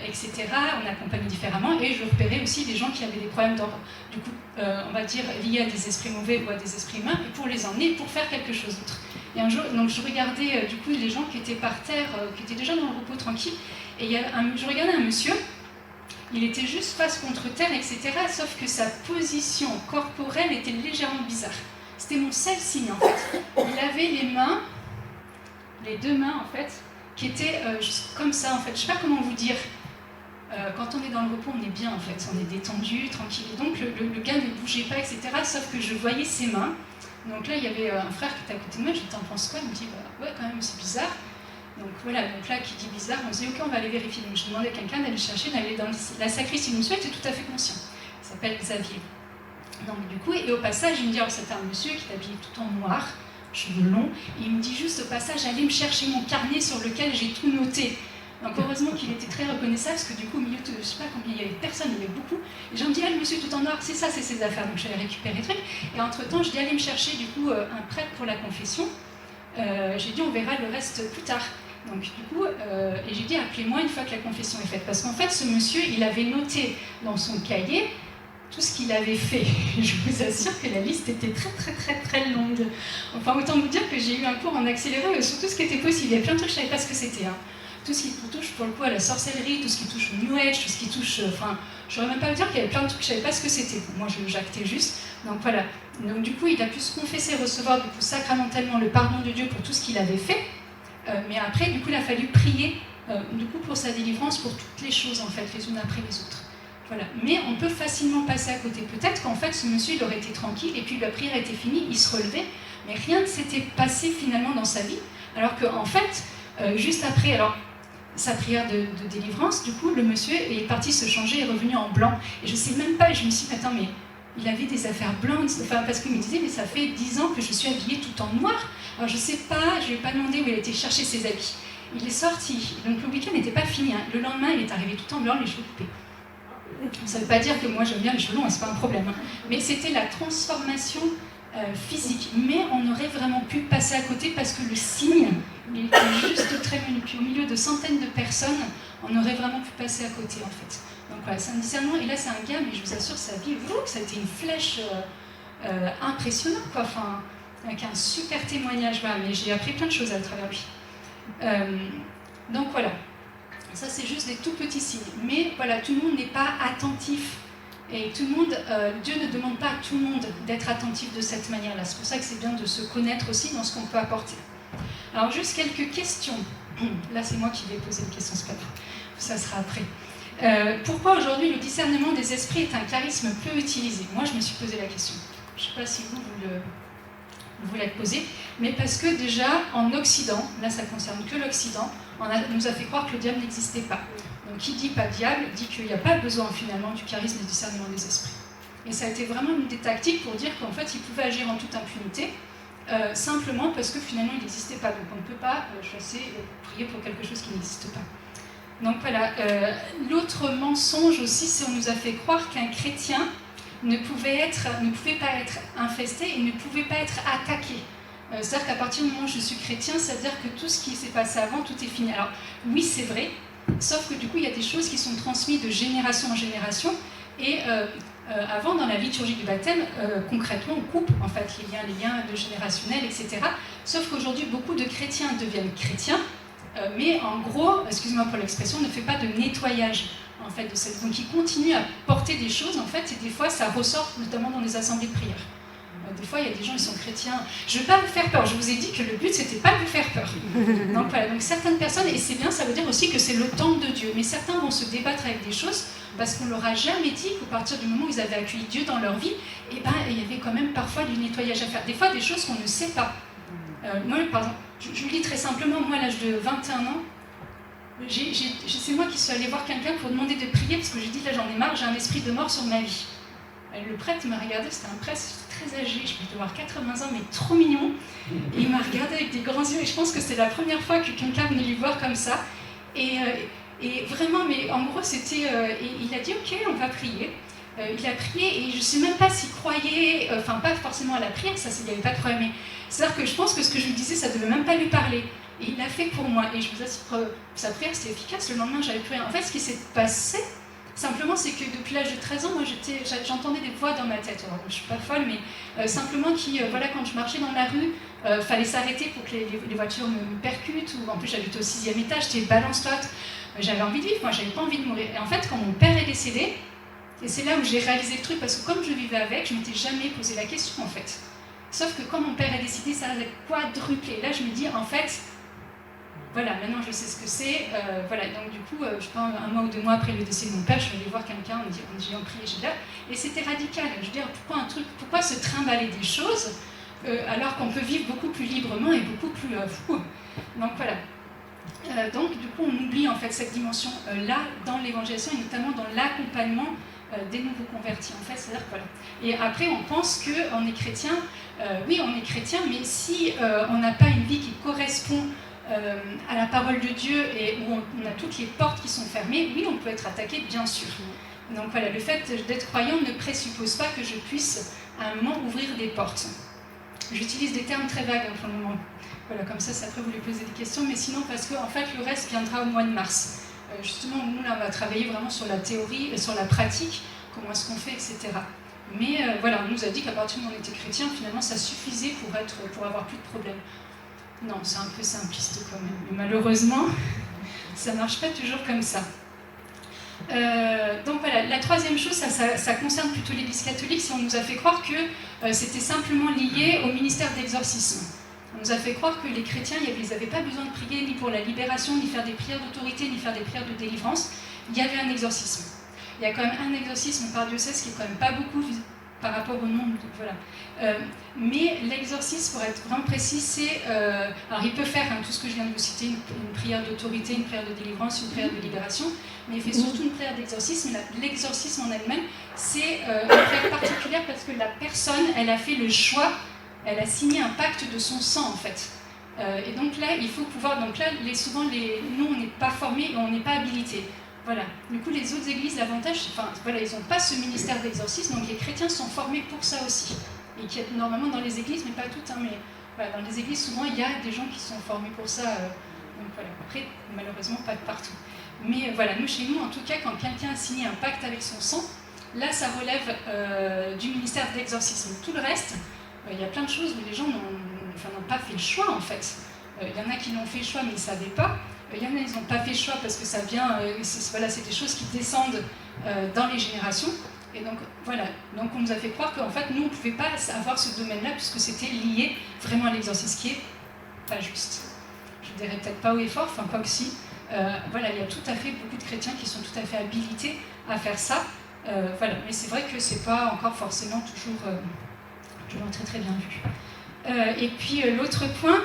etc. On accompagnait différemment et je repérais aussi des gens qui avaient des problèmes d'ordre, du coup, on va dire, liés à des esprits mauvais ou à des esprits humains, et pour les emmener, pour faire quelque chose d'autre. Et un jour, donc je regardais du coup les gens qui étaient par terre, qui étaient déjà dans le repos tranquille, et je regardais un monsieur, il était juste face contre terre, etc. Sauf que sa position corporelle était légèrement bizarre. C'était mon seul signe en fait. Il avait les deux mains en fait, qui étaient juste comme ça en fait. Je sais pas comment vous dire. Quand on est dans le repos, on est bien en fait, on est détendu, tranquille. Et donc le gars ne bougeait pas, etc. Sauf que je voyais ses mains. Donc là, il y avait un frère qui était à côté de moi, j'étais en pense quoi, il me dit ouais quand même c'est bizarre. Donc voilà, donc là qui dit bizarre, on se dit ok on va aller vérifier. Donc je demandais à quelqu'un d'aller chercher, d'aller dans la sacristie. Monsieur était tout à fait conscient. Il s'appelle Xavier. Donc du coup, et au passage, il me dit alors c'était un monsieur qui est habillé tout en noir, cheveux longs, et il me dit juste au passage allez me chercher mon carnet sur lequel j'ai tout noté. Donc heureusement qu'il était très reconnaissable, parce que du coup au milieu de, je sais pas combien il y avait personne, il y avait beaucoup. Et je me dis, ah, le monsieur tout en noir, c'est ça, c'est ses affaires. Donc je vais récupérer les trucs. Et entre-temps, je dis, allez me chercher du coup un prêtre pour la confession. J'ai dit, on verra le reste plus tard. Donc du coup, et j'ai dit, appelez-moi une fois que la confession est faite. Parce qu'en fait, ce monsieur, il avait noté dans son cahier tout ce qu'il avait fait. Je vous assure que la liste était très très très très longue. Enfin, autant vous dire que j'ai eu un cours en accéléré sur tout ce qui était possible. Il y a plein de trucs, je ne savais pas ce que c'était. Hein. Tout ce qui touche pour le coup à la sorcellerie, tout ce qui touche au New Age, tout ce qui touche... Enfin, je ne saurais même pas vous dire qu'il y avait plein de trucs, je ne savais pas ce que c'était. Moi, j'actais juste. Donc voilà. Donc du coup, il a pu se confesser, recevoir du coup sacramentellement le pardon de Dieu pour tout ce qu'il avait fait. Mais après, du coup, il a fallu prier du coup, pour sa délivrance, pour toutes les choses, en fait, les unes après les autres. Voilà. Mais on peut facilement passer à côté. Peut-être qu'en fait, ce monsieur, il aurait été tranquille, et puis la prière était finie, il se relevait, mais rien ne s'était passé finalement dans sa vie. Alors qu'en fait, juste après, alors, sa prière de délivrance, du coup, le monsieur est parti se changer et est revenu en blanc. Et je ne sais même pas, et je me suis dit, attends, mais il avait des affaires blanches, enfin, parce qu'il me disait, mais ça fait 10 ans que je suis habillée tout en noir. Alors je ne sais pas, je ne lui ai pas demandé où il était chercher ses habits. Il est sorti, donc le week-end n'était pas fini. Hein. Le lendemain, il est arrivé tout en blanc, les cheveux coupés. Ça ne veut pas dire que moi j'aime bien les cheveux longs, et ce n'est pas un problème. Hein. Mais c'était la transformation physique. Mais on aurait vraiment pu passer à côté parce que le signe, il était juste très minuscule. Puis au milieu de centaines de personnes, on aurait vraiment pu passer à côté en fait. Donc voilà, c'est un discernement. Et là, c'est un gars, mais je vous assure, sa vie, ça a été une flèche impressionnante, quoi. Enfin, avec un super témoignage. Voilà, mais j'ai appris plein de choses à travers lui. Donc voilà. Ça, c'est juste des tout petits signes. Mais voilà, tout le monde n'est pas attentif Et tout le monde, Dieu ne demande pas à tout le monde d'être attentif de cette manière-là. C'est pour ça que c'est bien de se connaître aussi dans ce qu'on peut apporter. Alors juste quelques questions. Là c'est moi qui vais poser une question, c'est pas grave. Ça sera après. Pourquoi aujourd'hui le discernement des esprits est un charisme peu utilisé? Moi je me suis posé la question. Je ne sais pas si vous l'avez posé, mais parce que déjà en Occident, là ça ne concerne que l'Occident, on nous a fait croire que le diable n'existait pas. Donc qui dit pas diable dit qu'il n'y a pas besoin finalement du charisme de discernement des esprits. Et ça a été vraiment une des tactiques pour dire qu'en fait il pouvait agir en toute impunité, simplement parce que finalement il n'existait pas. Donc on ne peut pas chasser, prier pour quelque chose qui n'existe pas. Donc voilà, l'autre mensonge aussi, c'est qu'on nous a fait croire qu'un chrétien ne pouvait pas être infesté et ne pouvait pas être attaqué. C'est-à-dire qu'à partir du moment où je suis chrétien, c'est-à-dire que tout ce qui s'est passé avant, tout est fini. Alors oui, c'est vrai, sauf que du coup, il y a des choses qui sont transmises de génération en génération. Et avant, dans la liturgie du baptême, concrètement, on coupe en fait les liens de générationnels, etc. Sauf qu'aujourd'hui, beaucoup de chrétiens deviennent chrétiens, mais en gros, excusez-moi pour l'expression, ne fait pas de nettoyage. En fait, donc ils continuent à porter des choses, en fait, et des fois ça ressort, notamment dans les assemblées de prière. Des fois, il y a des gens, ils sont chrétiens. Je ne veux pas vous faire peur, je vous ai dit que le but, c'était pas de vous faire peur. Donc voilà, donc certaines personnes, et c'est bien, ça veut dire aussi que c'est le temple de Dieu, mais certains vont se débattre avec des choses parce qu'on leur a jamais dit qu'à partir du moment où ils avaient accueilli Dieu dans leur vie, il y avait quand même parfois du nettoyage à faire. Des fois, des choses qu'on ne sait pas. Moi, par exemple, je vous le dis très simplement, moi, à l'âge de 21 ans, c'est moi qui suis allée voir quelqu'un pour demander de prier parce que j'ai dit là j'en ai marre, j'ai un esprit de mort sur ma vie. Le prêtre m'a regardé, c'était un prêtre très âgé, je peux avoir 80 ans mais trop mignon. Et il m'a regardé avec des grands yeux et je pense que c'est la première fois que quelqu'un venait lui voir comme ça. Et vraiment, mais en gros c'était, il a dit ok on va prier. Il a prié et je ne sais même pas s'il croyait, enfin pas forcément à la prière, ça il n'y avait pas de problème. Mais c'est-à-dire que je pense que ce que je lui disais ça ne devait même pas lui parler. Et il l'a fait pour moi. Et je vous assure, sa prière, c'était efficace. Le lendemain, j'avais plus rien. En fait, ce qui s'est passé, simplement, c'est que depuis l'âge de 13 ans, moi, j'entendais des voix dans ma tête. Alors, je ne suis pas folle, mais simplement voilà, quand je marchais dans la rue, fallait s'arrêter pour que les voitures me percutent. Ou en plus, j'habitais au 6e étage, j'étais balance-tote. J'avais envie de vivre, moi, j'avais pas envie de mourir. Et en fait, quand mon père est décédé, et c'est là où j'ai réalisé le truc, parce que comme je vivais avec, je ne m'étais jamais posé la question, en fait. Sauf que quand mon père est décédé, ça a quadruplé. Là, je me dis, en fait, voilà, maintenant je sais ce que c'est. Voilà, donc du coup, je pense un mois ou 2 mois après le décès de mon père, je suis allée voir quelqu'un, on me dit en prier, j'ai là, et c'était radical. Je veux dire, pourquoi se trimballer des choses alors qu'on peut vivre beaucoup plus librement et beaucoup plus fou. Donc voilà. Donc du coup, on oublie en fait cette dimension-là dans l'évangélisation et notamment dans l'accompagnement des nouveaux convertis. En fait, c'est-à-dire voilà. Et après, on pense qu'on est chrétien. Oui, on est chrétien, mais si on n'a pas une vie qui correspond à la parole de Dieu et où on a toutes les portes qui sont fermées, oui, on peut être attaqué, bien sûr. Donc voilà, le fait d'être croyant ne présuppose pas que je puisse à un moment ouvrir des portes. J'utilise des termes très vagues pour le moment. Voilà, comme ça, après vous lui posez des questions, mais sinon parce que en fait, le reste viendra au mois de mars. Justement, nous, là, on va travailler vraiment sur la théorie, sur la pratique, comment est-ce qu'on fait, etc. Mais voilà, on nous a dit qu'à partir du moment où on était chrétien, finalement, ça suffisait pour avoir plus de problèmes. Non, c'est un peu simpliste quand même. Mais malheureusement, ça ne marche pas toujours comme ça. Donc voilà, la troisième chose, ça concerne plutôt l'Église catholique, si on nous a fait croire que c'était simplement lié au ministère d'exorcisme. On nous a fait croire que les chrétiens, ils n'avaient pas besoin de prier ni pour la libération, ni faire des prières d'autorité, ni faire des prières de délivrance. Il y avait un exorcisme. Il y a quand même un exorcisme par diocèse qui est quand même pas beaucoup par rapport au nombre. Voilà. Mais l'exorcisme, pour être vraiment précis, c'est... alors il peut faire tout ce que je viens de vous citer, une prière d'autorité, une prière de délivrance, une prière de libération, mais il fait surtout une prière d'exorcisme. L'exorcisme en elle-même, c'est une prière particulière parce que la personne, elle a fait le choix, elle a signé un pacte de son sang en fait. Et donc là, il faut pouvoir... Donc là, souvent, nous, on n'est pas formés et on n'est pas habilités. Voilà. Du coup, les autres églises, l'avantage, voilà, ils n'ont pas ce ministère d'exorcisme, donc les chrétiens sont formés pour ça aussi. Et qui est normalement dans les églises, mais pas toutes, mais voilà, dans les églises, souvent, il y a des gens qui sont formés pour ça. Donc voilà. Après, malheureusement, pas partout. Mais voilà, nous, chez nous, en tout cas, quand quelqu'un a signé un pacte avec son sang, là, ça relève du ministère d'exorcisme. Tout le reste, il y a plein de choses où les gens n'ont pas fait le choix, en fait. Il y en a qui l'ont fait le choix, mais ils ne savaient pas. Il y en a, ils n'ont pas fait le choix parce que ça vient, c'est des choses qui descendent dans les générations. Et donc voilà, donc on nous a fait croire qu'en fait nous on ne pouvait pas avoir ce domaine-là puisque c'était lié vraiment à l'exorcisme, ce qui est pas juste. Je dirais peut-être pas haut et fort, enfin pas que si. Voilà, il y a tout à fait beaucoup de chrétiens qui sont tout à fait habilités à faire ça. Voilà, mais c'est vrai que c'est pas encore forcément toujours très très bien vu. Et puis l'autre point,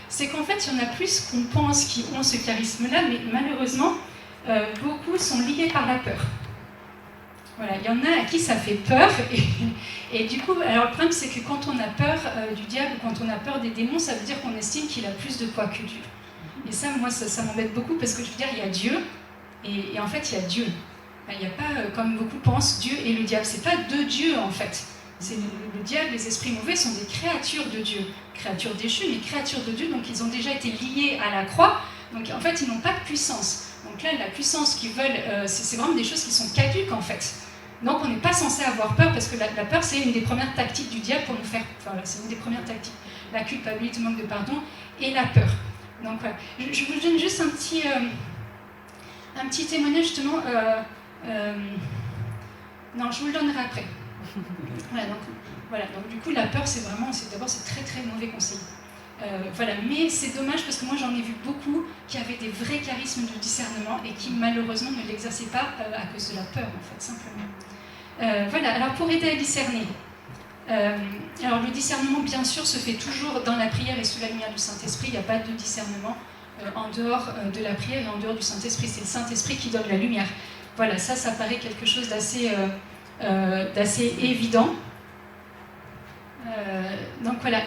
c'est qu'en fait il y en a plus qu'on pense qui ont ce charisme-là, mais malheureusement beaucoup sont liés par la peur. Voilà, il y en a à qui ça fait peur, et du coup, alors le problème c'est que quand on a peur du diable, quand on a peur des démons, ça veut dire qu'on estime qu'il a plus de poids que Dieu. Et ça, moi, ça m'embête beaucoup parce que je veux dire, il y a Dieu, et en fait, il y a Dieu. Il n'y a pas, comme beaucoup pensent, Dieu et le diable. C'est pas deux dieux, en fait. C'est le diable, les esprits mauvais sont des créatures de Dieu, créatures déchues, mais créatures de Dieu, donc ils ont déjà été liés à la croix, donc en fait, ils n'ont pas de puissance. Donc là, la puissance qu'ils veulent, c'est vraiment des choses qui sont caduques, en fait. Donc on n'est pas censé avoir peur, parce que la peur, c'est une des premières tactiques du diable pour nous faire... Enfin, c'est une des premières tactiques. La culpabilité, le manque de pardon, et la peur. Donc voilà. Je vous donne juste un petit témoignage, justement. Non, je vous le donnerai après. Voilà, donc du coup, la peur, d'abord, c'est très très mauvais conseil. Voilà, mais c'est dommage parce que moi j'en ai vu beaucoup qui avaient des vrais charismes de discernement et qui malheureusement ne l'exerçaient pas à cause de la peur, en fait, simplement. Voilà, alors pour aider à discerner, alors le discernement bien sûr se fait toujours dans la prière et sous la lumière du Saint-Esprit. Il n'y a pas de discernement en dehors de la prière et en dehors du Saint-Esprit. C'est le Saint-Esprit qui donne la lumière. Voilà, ça paraît quelque chose d'assez évident. Donc voilà,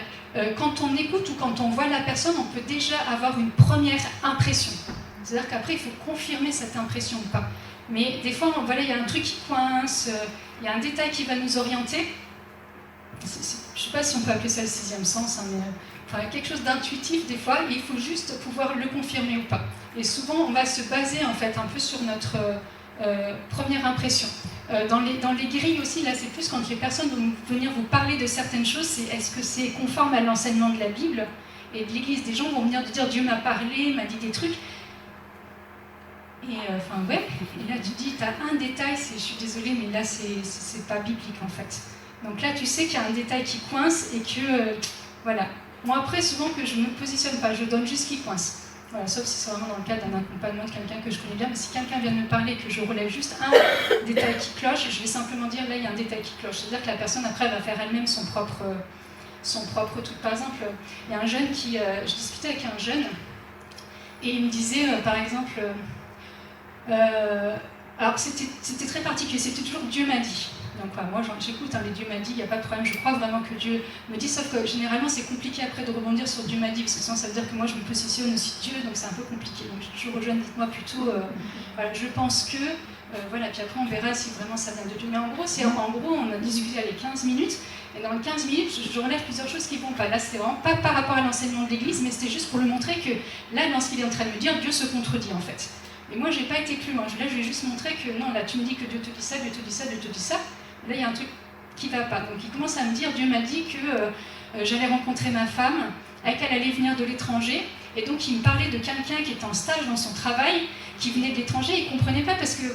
quand on écoute ou quand on voit la personne, on peut déjà avoir une première impression. C'est-à-dire qu'après, il faut confirmer cette impression ou pas. Mais des fois, voilà, il y a un truc qui coince, il y a un détail qui va nous orienter. Je ne sais pas si on peut appeler ça le sixième sens, hein, mais enfin, quelque chose d'intuitif des fois, et il faut juste pouvoir le confirmer ou pas. Et souvent, on va se baser en fait un peu sur notre première impression. Dans les grilles aussi, là c'est plus quand les personnes vont venir vous parler de certaines choses, c'est est-ce que c'est conforme à l'enseignement de la Bible et de l'Église. Des gens vont venir te dire Dieu m'a parlé, m'a dit des trucs. Et enfin ouais, et là tu dis, tu as un détail, je suis désolée, mais là c'est pas biblique en fait. Donc là tu sais qu'il y a un détail qui coince et que, voilà. Moi après, souvent que je ne me positionne pas, je donne juste ce qui coince. Voilà, sauf si c'est vraiment dans le cadre d'un accompagnement de quelqu'un que je connais bien, mais si quelqu'un vient de me parler et que je relève juste un détail qui cloche, je vais simplement dire là il y a un détail qui cloche. C'est-à-dire que la personne après va faire elle-même son propre truc. Par exemple, il y a un jeune je discutais avec un jeune et il me disait par exemple, alors c'était très particulier, c'était toujours Dieu m'a dit. Donc moi j'écoute, les Dieu m'a dit, il n'y a pas de problème, je crois vraiment que Dieu me dit, sauf que généralement c'est compliqué après de rebondir sur Dieu m'a dit, parce que sinon ça veut dire que moi je me positionne aussi Dieu, donc c'est un peu compliqué. Donc je toujours aux jeunes, dites-moi plutôt, voilà, je pense que, voilà, puis après on verra si vraiment ça vient de Dieu. Mais en gros, on a discuté 15 minutes, et dans les 15 minutes, je relève plusieurs choses qui ne vont pas. Là c'était vraiment pas par rapport à l'enseignement de l'Église, mais c'était juste pour lui montrer que là, dans ce qu'il est en train de me dire, Dieu se contredit en fait. Et moi j'ai pas été plus loin, là je lui ai juste montré que non, là tu me dis que Dieu te dit ça, Dieu te dit ça, Dieu te dit ça. Là, il y a un truc qui ne va pas. Donc, il commence à me dire, Dieu m'a dit que j'allais rencontrer ma femme, avec elle allait venir de l'étranger. Et donc, il me parlait de quelqu'un qui était en stage dans son travail, qui venait de l'étranger. Il ne comprenait pas parce que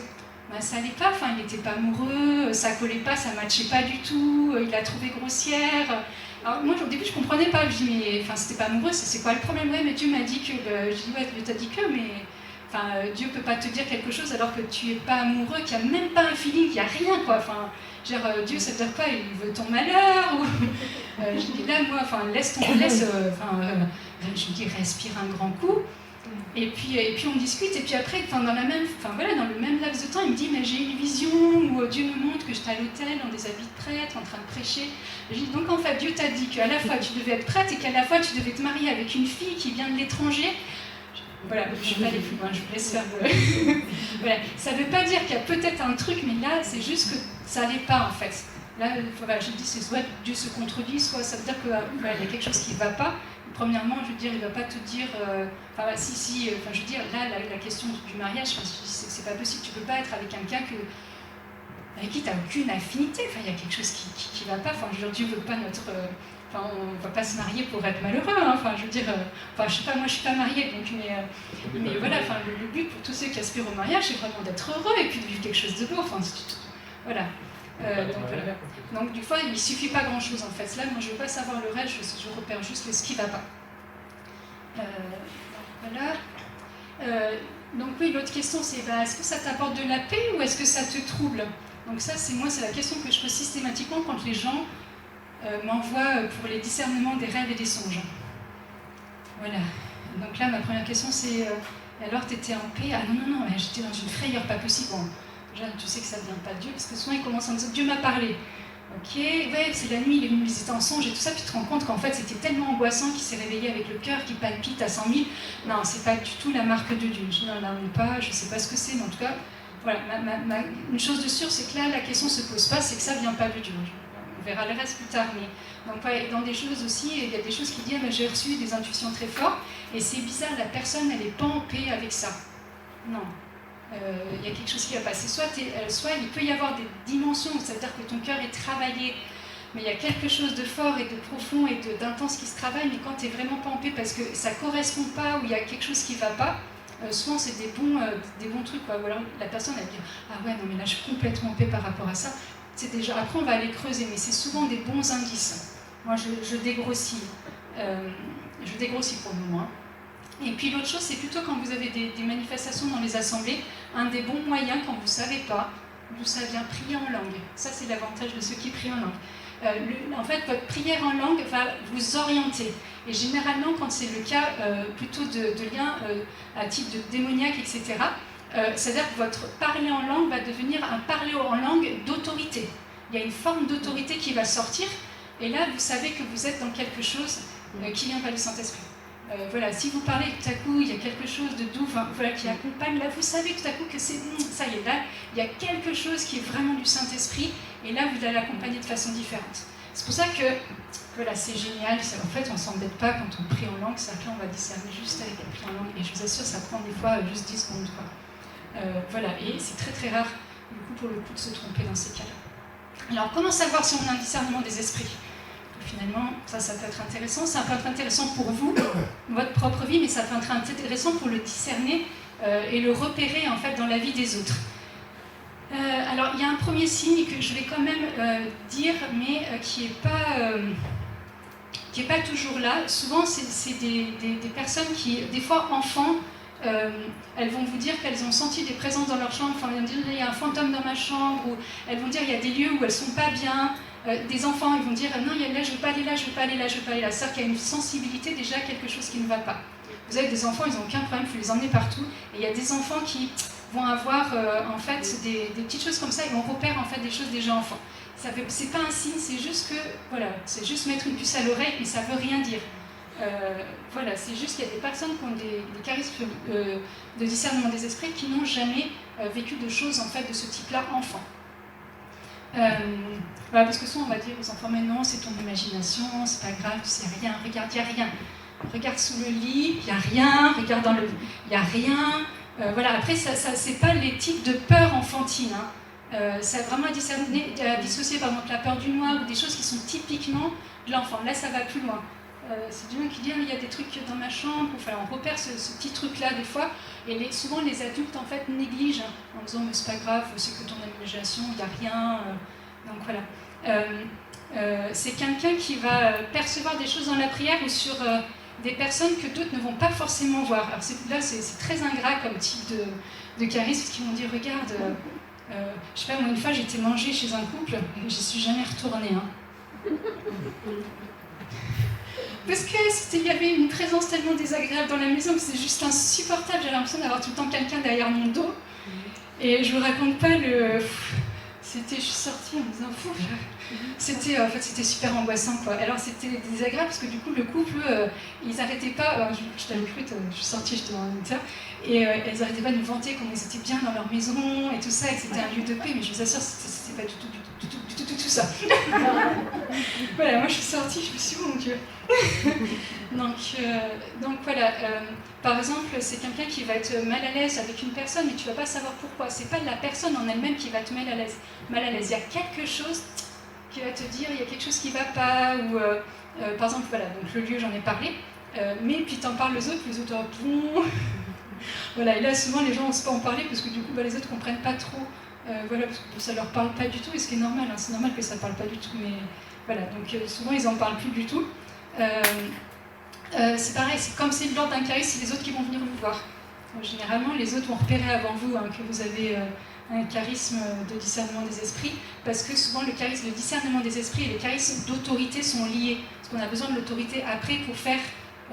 ça n'allait pas. Enfin, il n'était pas amoureux, ça ne collait pas, ça ne matchait pas du tout. Il l'a trouvé grossière. Alors, moi, au début, je ne comprenais pas. Je dis, mais c'était pas amoureux, c'est quoi le problème? Ouais, mais Dieu m'a dit que... Je dis, ouais, Dieu t'a dit que, mais... Enfin, Dieu ne peut pas te dire quelque chose alors que tu n'es pas amoureux, qu'il n'y a même pas un feeling, qu'il n'y a rien, quoi. Enfin, Dieu, ça veut dire quoi? Il veut ton malheur ou... Je dis là, moi, je dis, respire un grand coup. Et puis on discute, et puis après, dans le même laps de temps, il me dit, mais j'ai une vision où Dieu me montre que j'étais à l'hôtel, dans des habits de prêtre, en train de prêcher. Je dis, donc en fait, Dieu t'a dit qu'à la fois tu devais être prêtre et qu'à la fois tu devais te marier avec une fille qui vient de l'étranger. Voilà, je ne vais pas aller plus loin, je vous laisse faire. Voilà. Ça ne veut pas dire qu'il y a peut-être un truc, mais là, c'est juste que ça n'allait pas en fait. Là, voilà, je dis, c'est soit Dieu se contredit, soit ça veut dire qu'il y a quelque chose qui ne va pas. Premièrement, je veux dire, il ne va pas te dire. Je veux dire, là, la question du mariage, c'est pas possible. Tu ne peux pas être avec quelqu'un avec qui tu n'as aucune affinité. Enfin, il y a quelque chose qui ne va pas. Enfin, je veux dire, Dieu ne veut pas notre. Enfin, on ne va pas se marier pour être malheureux, hein. Enfin, je veux dire, je sais pas, moi je suis pas mariée, donc, mais voilà, le but pour tous ceux qui aspirent au mariage, c'est vraiment d'être heureux et puis de vivre quelque chose de beau. Enfin, voilà. Voilà. Donc du fois, il ne suffit pas grand-chose en fait. Là, moi, je ne veux pas savoir le reste, je repère juste ce qui ne va pas. Voilà. Donc oui, l'autre question, c'est est-ce que ça t'apporte de la paix ou est-ce que ça te trouble? Donc ça, c'est la question que je pose systématiquement quand les gens m'envoient pour les discernements des rêves et des songes. Voilà. Donc là, ma première question, c'est alors, tu étais en paix? Ah non, j'étais dans une frayeur pas possible. Bon, déjà, tu sais que ça ne vient pas de Dieu, parce que souvent, ils commencent en disant Dieu m'a parlé. Ok, ouais, c'est la nuit, il est venu visiter en songe et tout ça, puis tu te rends compte qu'en fait, c'était tellement angoissant qu'il s'est réveillé avec le cœur qui palpite à 100 000. Non, c'est pas du tout la marque de Dieu. Je dis non, là, on n'est pas, je sais pas ce que c'est, mais en tout cas, voilà, une chose de sûre, c'est que là, la question se pose pas, c'est que ça vient pas de Dieu. On verra le reste plus tard, mais donc, ouais, dans des choses aussi, il y a des choses qui disent j'ai reçu des intuitions très fortes, et c'est bizarre, la personne, elle n'est pas en paix avec ça. Non. Il y a quelque chose qui va passer. Soit il peut y avoir des dimensions, c'est-à-dire que ton cœur est travaillé, mais il y a quelque chose de fort et de profond et d'intense qui se travaille, mais quand tu n'es vraiment pas en paix parce que ça ne correspond pas ou il y a quelque chose qui ne va pas, souvent c'est des bons trucs, quoi. Ou alors la personne elle dit ah ouais, non mais là je suis complètement en paix par rapport à ça. C'est déjà, après on va aller creuser, mais c'est souvent des bons indices. Moi je dégrossis. Je dégrossis pour le moment. Et puis l'autre chose, c'est plutôt quand vous avez des manifestations dans les assemblées, un des bons moyens, quand vous ne savez pas d'où ça vient, prier en langue. Ça, c'est l'avantage de ceux qui prient en langue. En fait, votre prière en langue va vous orienter. Et généralement, quand c'est le cas plutôt de liens à titre de démoniaque, etc., c'est-à-dire que votre parler en langue va devenir un parler en langue d'autorité. Il y a une forme d'autorité qui va sortir, et là, vous savez que vous êtes dans quelque chose qui vient pas du Saint-Esprit. Voilà, si vous parlez tout à coup, il y a quelque chose de doux voilà, qui accompagne, là vous savez tout à coup que c'est ça y est, là il y a quelque chose qui est vraiment du Saint-Esprit et là vous allez l'accompagner de façon différente. C'est pour ça que voilà, c'est génial, en fait on ne s'embête pas quand on prie en langue, c'est que là on va discerner juste avec la prière en langue et je vous assure ça prend des fois juste 10 secondes. Voilà, et c'est très très rare du coup pour le coup de se tromper dans ces cas-là. Alors comment savoir si on a un discernement des esprits ? Finalement, ça peut être intéressant. Ça peut être intéressant pour vous, votre propre vie, mais ça peut être intéressant pour le discerner et le repérer en fait dans la vie des autres. Alors, il y a un premier signe que je vais quand même dire, mais qui n'est pas toujours là. Souvent, c'est des personnes qui, des fois enfants, elles vont vous dire qu'elles ont senti des présences dans leur chambre. Enfin, elles vont dire il y a un fantôme dans ma chambre, ou elles vont dire il y a des lieux où elles ne sont pas bien. Des enfants, ils vont dire non, là, je ne veux pas aller là, je ne veux pas aller là, je ne veux pas aller là. C'est-à-dire qu'il y a une sensibilité déjà à quelque chose qui ne va pas. Vous avez des enfants, ils n'ont aucun problème, il faut les emmener partout. Et il y a des enfants qui vont avoir en fait des petites choses comme ça, et on repère en fait des choses déjà enfants. C'est pas un signe, c'est juste que voilà, c'est juste mettre une puce à l'oreille, mais ça ne veut rien dire. Voilà, c'est juste qu'il y a des personnes qui ont des charismes de discernement des esprits qui n'ont jamais vécu de choses en fait de ce type-là enfant. Voilà, parce que souvent on va dire aux enfants mais non, c'est ton imagination, c'est pas grave, tu sais rien, regarde, il n'y a rien. Regarde sous le lit, il n'y a rien, regarde dans le lit, il n'y a rien. Voilà, après, c'est pas les types de peur enfantine. C'est vraiment à dissocier par exemple la peur du noir ou des choses qui sont typiquement de l'enfant. Là, ça va plus loin. C'est du monde qui dit il y a des trucs dans ma chambre, enfin, on repère ce petit truc-là des fois, et souvent les adultes en fait négligent en disant mais c'est pas grave, c'est que ton imagination, il n'y a rien. Donc voilà. C'est quelqu'un qui va percevoir des choses dans la prière ou sur des personnes que d'autres ne vont pas forcément voir. Alors là c'est très ingrat comme type de charisme, parce qu'ils vont dire regarde, je sais pas, moi une fois j'étais mangée chez un couple et j'y suis jamais retournée. Parce qu'il y avait une présence tellement désagréable dans la maison que c'est juste insupportable. J'avais l'impression d'avoir tout le temps quelqu'un derrière mon dos. Et je ne vous raconte pas je suis sortie en me disant fou. C'était super angoissant, quoi. Alors c'était désagréable parce que du coup le couple, ils n'arrêtaient pas. Je t'avais cru, je suis sortie, j'étais dans un moniteur, et elles n'arrêtaient pas de nous vanter comment ils étaient bien dans leur maison et tout ça, et que c'était un lieu de paix. Mais je vous assure, c'était pas du tout ça. Voilà, moi je suis sortie, je me suis dit, oh mon Dieu. donc voilà, par exemple, c'est quelqu'un qui va être mal à l'aise avec une personne, mais tu vas pas savoir pourquoi. C'est pas la personne en elle-même qui va te mal à l'aise. Il y a quelque chose qui va te dire, il y a quelque chose qui va pas, ou par exemple, voilà, donc le lieu, j'en ai parlé, mais puis t'en parles aux autres, bon. Voilà, et là souvent les gens n'osent pas en parler parce que du coup les autres comprennent pas trop voilà, parce que ça leur parle pas du tout, et ce qui est normal, hein, c'est normal que ça parle pas du tout, mais voilà, donc souvent ils en parlent plus du tout. C'est pareil, comme c'est l'ordre d'un charisme, c'est les autres qui vont venir vous voir. Généralement, les autres vont repérer avant vous hein, que vous avez un charisme de discernement des esprits, parce que souvent le charisme de discernement des esprits et les charismes d'autorité sont liés, parce qu'on a besoin de l'autorité après pour faire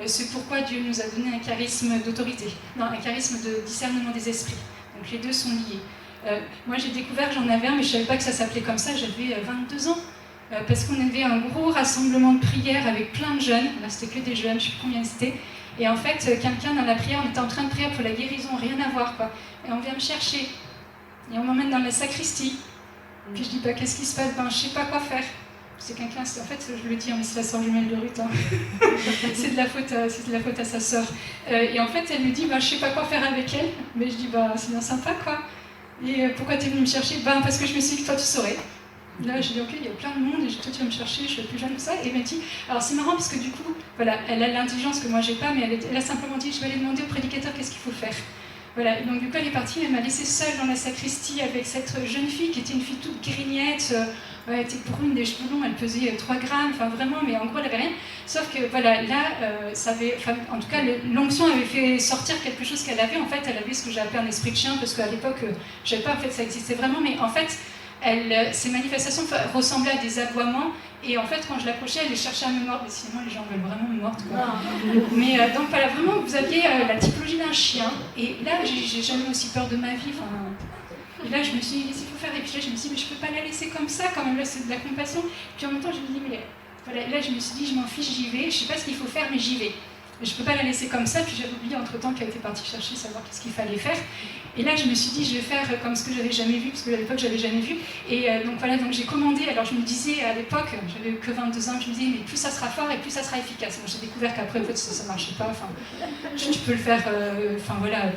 ce pourquoi Dieu nous a donné un charisme d'autorité, non, un charisme de discernement des esprits. Donc les deux sont liés. Moi j'ai découvert, j'en avais un, mais je ne savais pas que ça s'appelait comme ça, j'avais 22 ans, parce qu'on avait un gros rassemblement de prière avec plein de jeunes, là c'était que des jeunes, je ne sais plus combien c'était, et en fait quelqu'un dans la prière, on était en train de prier pour la guérison, rien à voir quoi, et on vient me chercher, et on m'emmène dans la sacristie, puis je dis bah qu'est-ce qui se passe, ben je sais pas quoi faire. C'est quelqu'un, en fait, je le dis, mais c'est la sœur jumelle de Ruth. Hein. c'est de la faute à sa sœur. Et en fait, elle me dit, bah, je sais pas quoi faire avec elle. Mais je dis, bah, c'est bien sympa, quoi. Et pourquoi tu es venue me chercher? Bah, parce que je me suis dit que toi, tu saurais. Là, j'ai dit, ok, il y a plein de monde, et toi, tu vas me chercher, je suis plus jeune que ça. Et elle m'a dit, alors c'est marrant, parce que du coup, voilà, elle a l'intelligence que moi, j'ai pas, mais elle a simplement dit, je vais aller demander au prédicateur qu'est-ce qu'il faut faire. Voilà, et donc du coup, elle est partie, elle m'a laissée seule dans la sacristie avec cette jeune fille qui était une fille toute grignette. Elle était brune, des cheveux longs, elle pesait 3 grammes, enfin vraiment, mais en gros elle avait rien. Sauf que voilà, là, ça avait, en tout cas, l'onction avait fait sortir quelque chose qu'elle avait. En fait, elle avait ce que j'ai appelé un esprit de chien, parce qu'à l'époque, je savais pas en fait ça existait vraiment, mais en fait, ces manifestations ressemblaient à des aboiements. Et en fait, quand je l'approchais, elle cherchait à me mordre, mais sinon les gens veulent vraiment me mordre. Mais donc voilà, vraiment, vous aviez la typologie d'un chien. Et là, j'ai jamais aussi peur de ma vie. Et là, je me suis dit, qu'est-ce qu'il faut faire? Et puis là, je me suis dit, mais je peux pas la laisser comme ça, quand même, là, c'est de la compassion. Puis en même temps, je me dis, mais voilà, là, je me suis dit, je m'en fiche, j'y vais. Je sais pas ce qu'il faut faire, mais j'y vais. Et je peux pas la laisser comme ça. Puis j'avais oublié entre-temps qu'elle était partie chercher, savoir qu'est-ce qu'il fallait faire. Et là, je me suis dit, je vais faire comme ce que j'avais jamais vu, parce que à l'époque, j'avais jamais vu. Et donc voilà, donc j'ai commandé. Alors je me disais, à l'époque, j'avais que 22 ans, je me disais, mais plus ça sera fort et plus ça sera efficace. Moi, j'ai découvert qu'après, en fait, ça marchait pas. Enfin, tu peux le faire, enfin voilà,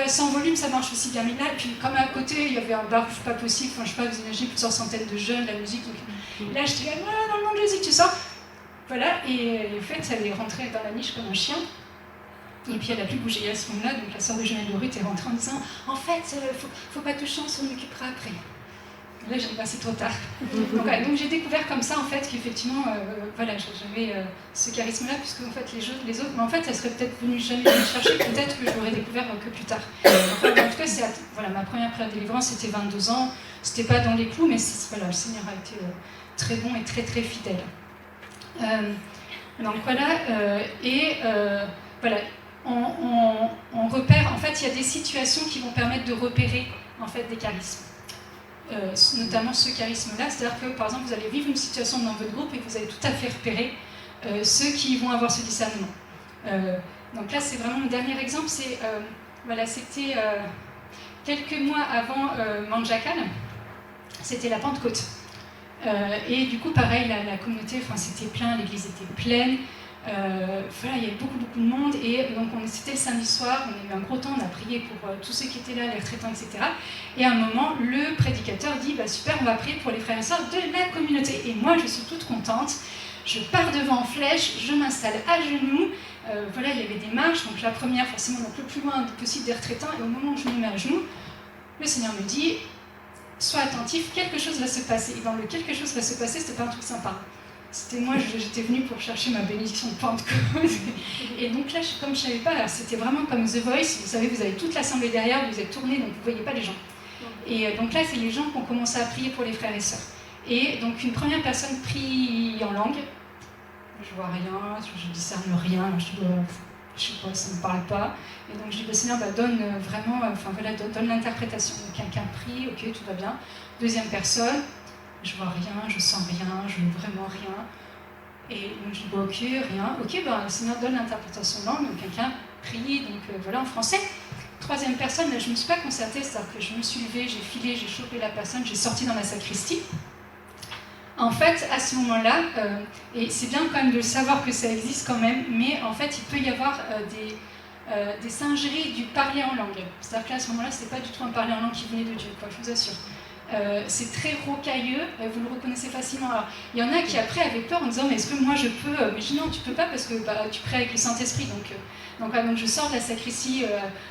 sans volume, ça marche aussi bien. Mais là, puis comme à côté, il y avait un bar pas possible, enfin, je sais pas, vous imaginez plusieurs centaines de jeunes, la musique. Donc, là, je dis, voilà, dans le nom de Jésus, tu sors. Voilà, et en fait, elle est rentrée dans la niche comme un chien. Et puis elle a plus bougé. Et à ce moment-là, donc la sœur de jumelle de Ruth est rentrée en disant, en fait, faut pas toucher, on s'en occupera après. Et là, j'ai dit, bah, c'est trop tard. Donc, voilà, donc j'ai découvert comme ça, en fait, qu'effectivement, voilà, j'avais ce charisme-là, puisque en fait, les autres, mais en fait, elles seraient peut-être venues jamais me chercher, peut-être que je l'aurais découvert que plus tard. Enfin, en tout cas, voilà, ma première prière de délivrance, c'était 22 ans, c'était pas dans les clous, mais voilà, le Seigneur a été très bon et très très fidèle. Donc voilà, voilà, on repère, en fait, il y a des situations qui vont permettre de repérer, en fait, des charismes. Notamment ce charisme-là, c'est-à-dire que par exemple vous allez vivre une situation dans votre groupe et vous allez tout à fait repérer ceux qui vont avoir ce discernement. Donc là c'est vraiment mon dernier exemple, voilà, c'était quelques mois avant Manjakan, c'était la Pentecôte. Et du coup pareil, la communauté, c'était plein, l'église était pleine. Voilà, il y avait beaucoup de monde et donc c'était le samedi soir, on a eu un gros temps, on a prié pour tous ceux qui étaient là, les retraitants, etc. Et à un moment, le prédicateur dit bah, super, on va prier pour les frères et sœurs de la communauté. Et moi, je suis toute contente, je pars devant en flèche, je m'installe à genoux. Voilà, il y avait des marches, donc la première, forcément, donc le plus loin possible des retraitants. Et au moment où je me mets à genoux, le Seigneur me dit sois attentif, quelque chose va se passer. Et dans le quelque chose va se passer, c'était pas un truc sympa. C'était moi, j'étais venue pour chercher ma bénédiction de Pentecôte. Et donc là, comme je ne savais pas, c'était vraiment comme The Voice. Vous savez, vous avez toute l'assemblée derrière, vous êtes tournés, donc vous ne voyez pas les gens. Et donc là, c'est les gens qui ont commencé à prier pour les frères et sœurs. Et donc une première personne prie en langue. Je vois rien, je discerne rien. Je dis, je sais pas, ça ne me parle pas. Et donc je dis, Seigneur, donne vraiment, voilà, donne l'interprétation. Donc quelqu'un prie, ok, tout va bien. Deuxième personne. Je vois rien, je sens rien, je veux vraiment rien. Et donc je dis, ok, rien. Ok, le Seigneur donne l'interprétation langue, donc quelqu'un prie, donc voilà, en français. Troisième personne, là, je ne me suis pas concertée, c'est-à-dire que je me suis levée, j'ai filé, j'ai chopé la personne, j'ai sorti dans la sacristie. En fait, à ce moment-là, et c'est bien quand même de le savoir que ça existe quand même, mais en fait, il peut y avoir des singeries du parler en langue. C'est-à-dire que là, à ce moment-là, ce n'était pas du tout un parler en langue qui venait de Dieu, quoi, je vous assure. c'est très rocailleux, vous le reconnaissez facilement. Alors, il y en a qui après avaient peur en disant mais est-ce que moi je peux mais je dis non, tu peux pas parce que tu pries avec le Saint-Esprit. Donc je sors de la sacristie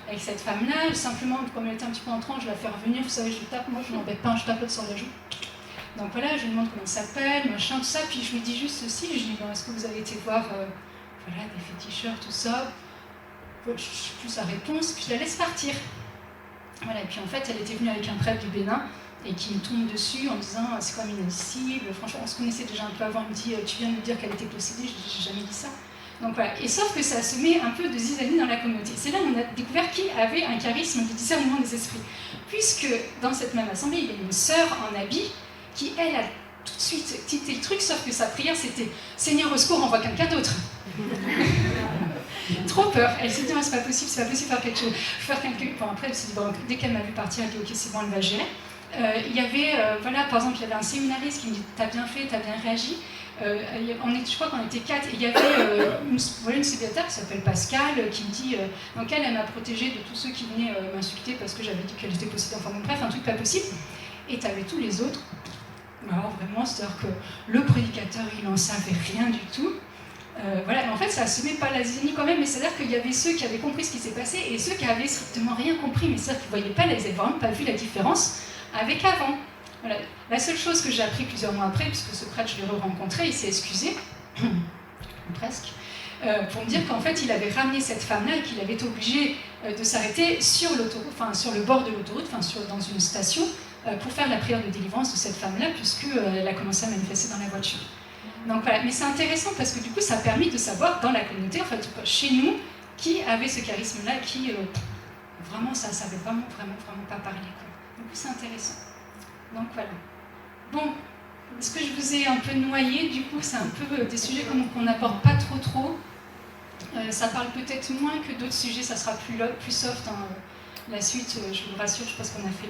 avec cette femme-là, simplement comme elle était un petit peu en transe, je la fais revenir, vous savez, je lui tape, moi je n'embête pas, je tapote sur la joue. Donc voilà, je lui demande comment elle s'appelle, machin, tout ça, puis je lui dis juste ceci, je lui dis bon, est-ce que vous avez été voir voilà, des féticheurs, tout ça. Je ne sais plus sa réponse, puis je la laisse partir. Voilà, et puis en fait, elle était venue avec un prêtre du Bénin, et qui me tombe dessus en disant c'est quand même inadmissible, franchement on se connaissait déjà un peu avant, il me dit tu viens de me dire qu'elle était possédée, j'ai jamais dit ça. Donc voilà, et sauf que ça a semé un peu de zizanie dans la communauté. C'est là où on a découvert qui avait un charisme du discernement des esprits. Puisque dans cette même assemblée, il y a une sœur en habit qui, elle, a tout de suite quitté le truc, sauf que sa prière c'était Seigneur au secours, envoie quelqu'un d'autre. Trop peur. Elle s'est dit c'est pas possible de faire quelque chose. Bon, après, elle s'est dit dès qu'elle m'a vu partir, elle dit ok, c'est bon, elle va gérer. Il y avait, voilà, par exemple, il y avait un séminariste qui me dit t'as bien fait, t'as bien réagi. Je crois qu'on était 4, et il y avait une célibataire qui s'appelle Pascal qui me dit donc elle m'a protégée de tous ceux qui venaient m'insulter parce que j'avais dit qu'elle était possédée, enfin bon, bref, un truc pas possible. Et t'avais tous les autres. Alors vraiment, c'est-à-dire que le prédicateur, il en savait rien du tout. Voilà, en fait, ça assumait pas la zizanie quand même, mais c'est-à-dire qu'il y avait ceux qui avaient compris ce qui s'est passé et ceux qui avaient strictement rien compris, mais c'est-à-dire qu'ils voyaient pas, ils n'avaient vraiment pas vu la différence avec avant. Voilà. La seule chose que j'ai appris plusieurs mois après, puisque ce prêtre, je l'ai re-rencontré, il s'est excusé, presque, pour me dire qu'en fait, il avait ramené cette femme-là et qu'il avait été obligé de s'arrêter sur l'autoroute, enfin sur le bord de l'autoroute, enfin dans une station, pour faire la prière de délivrance de cette femme-là, puisqu'elle a commencé à manifester dans la voiture. Donc voilà, mais c'est intéressant parce que du coup, ça a permis de savoir dans la communauté, en fait, chez nous, qui avait ce charisme-là, qui vraiment, ça ne savait vraiment pas parler, quoi. Du coup, c'est intéressant. Donc voilà. Bon, ce que je vous ai un peu noyé, du coup, c'est un peu des sujets qu'on n'aborde pas trop. Ça parle peut-être moins que d'autres sujets, ça sera plus soft. Hein. La suite, je vous rassure, je pense qu'on a fait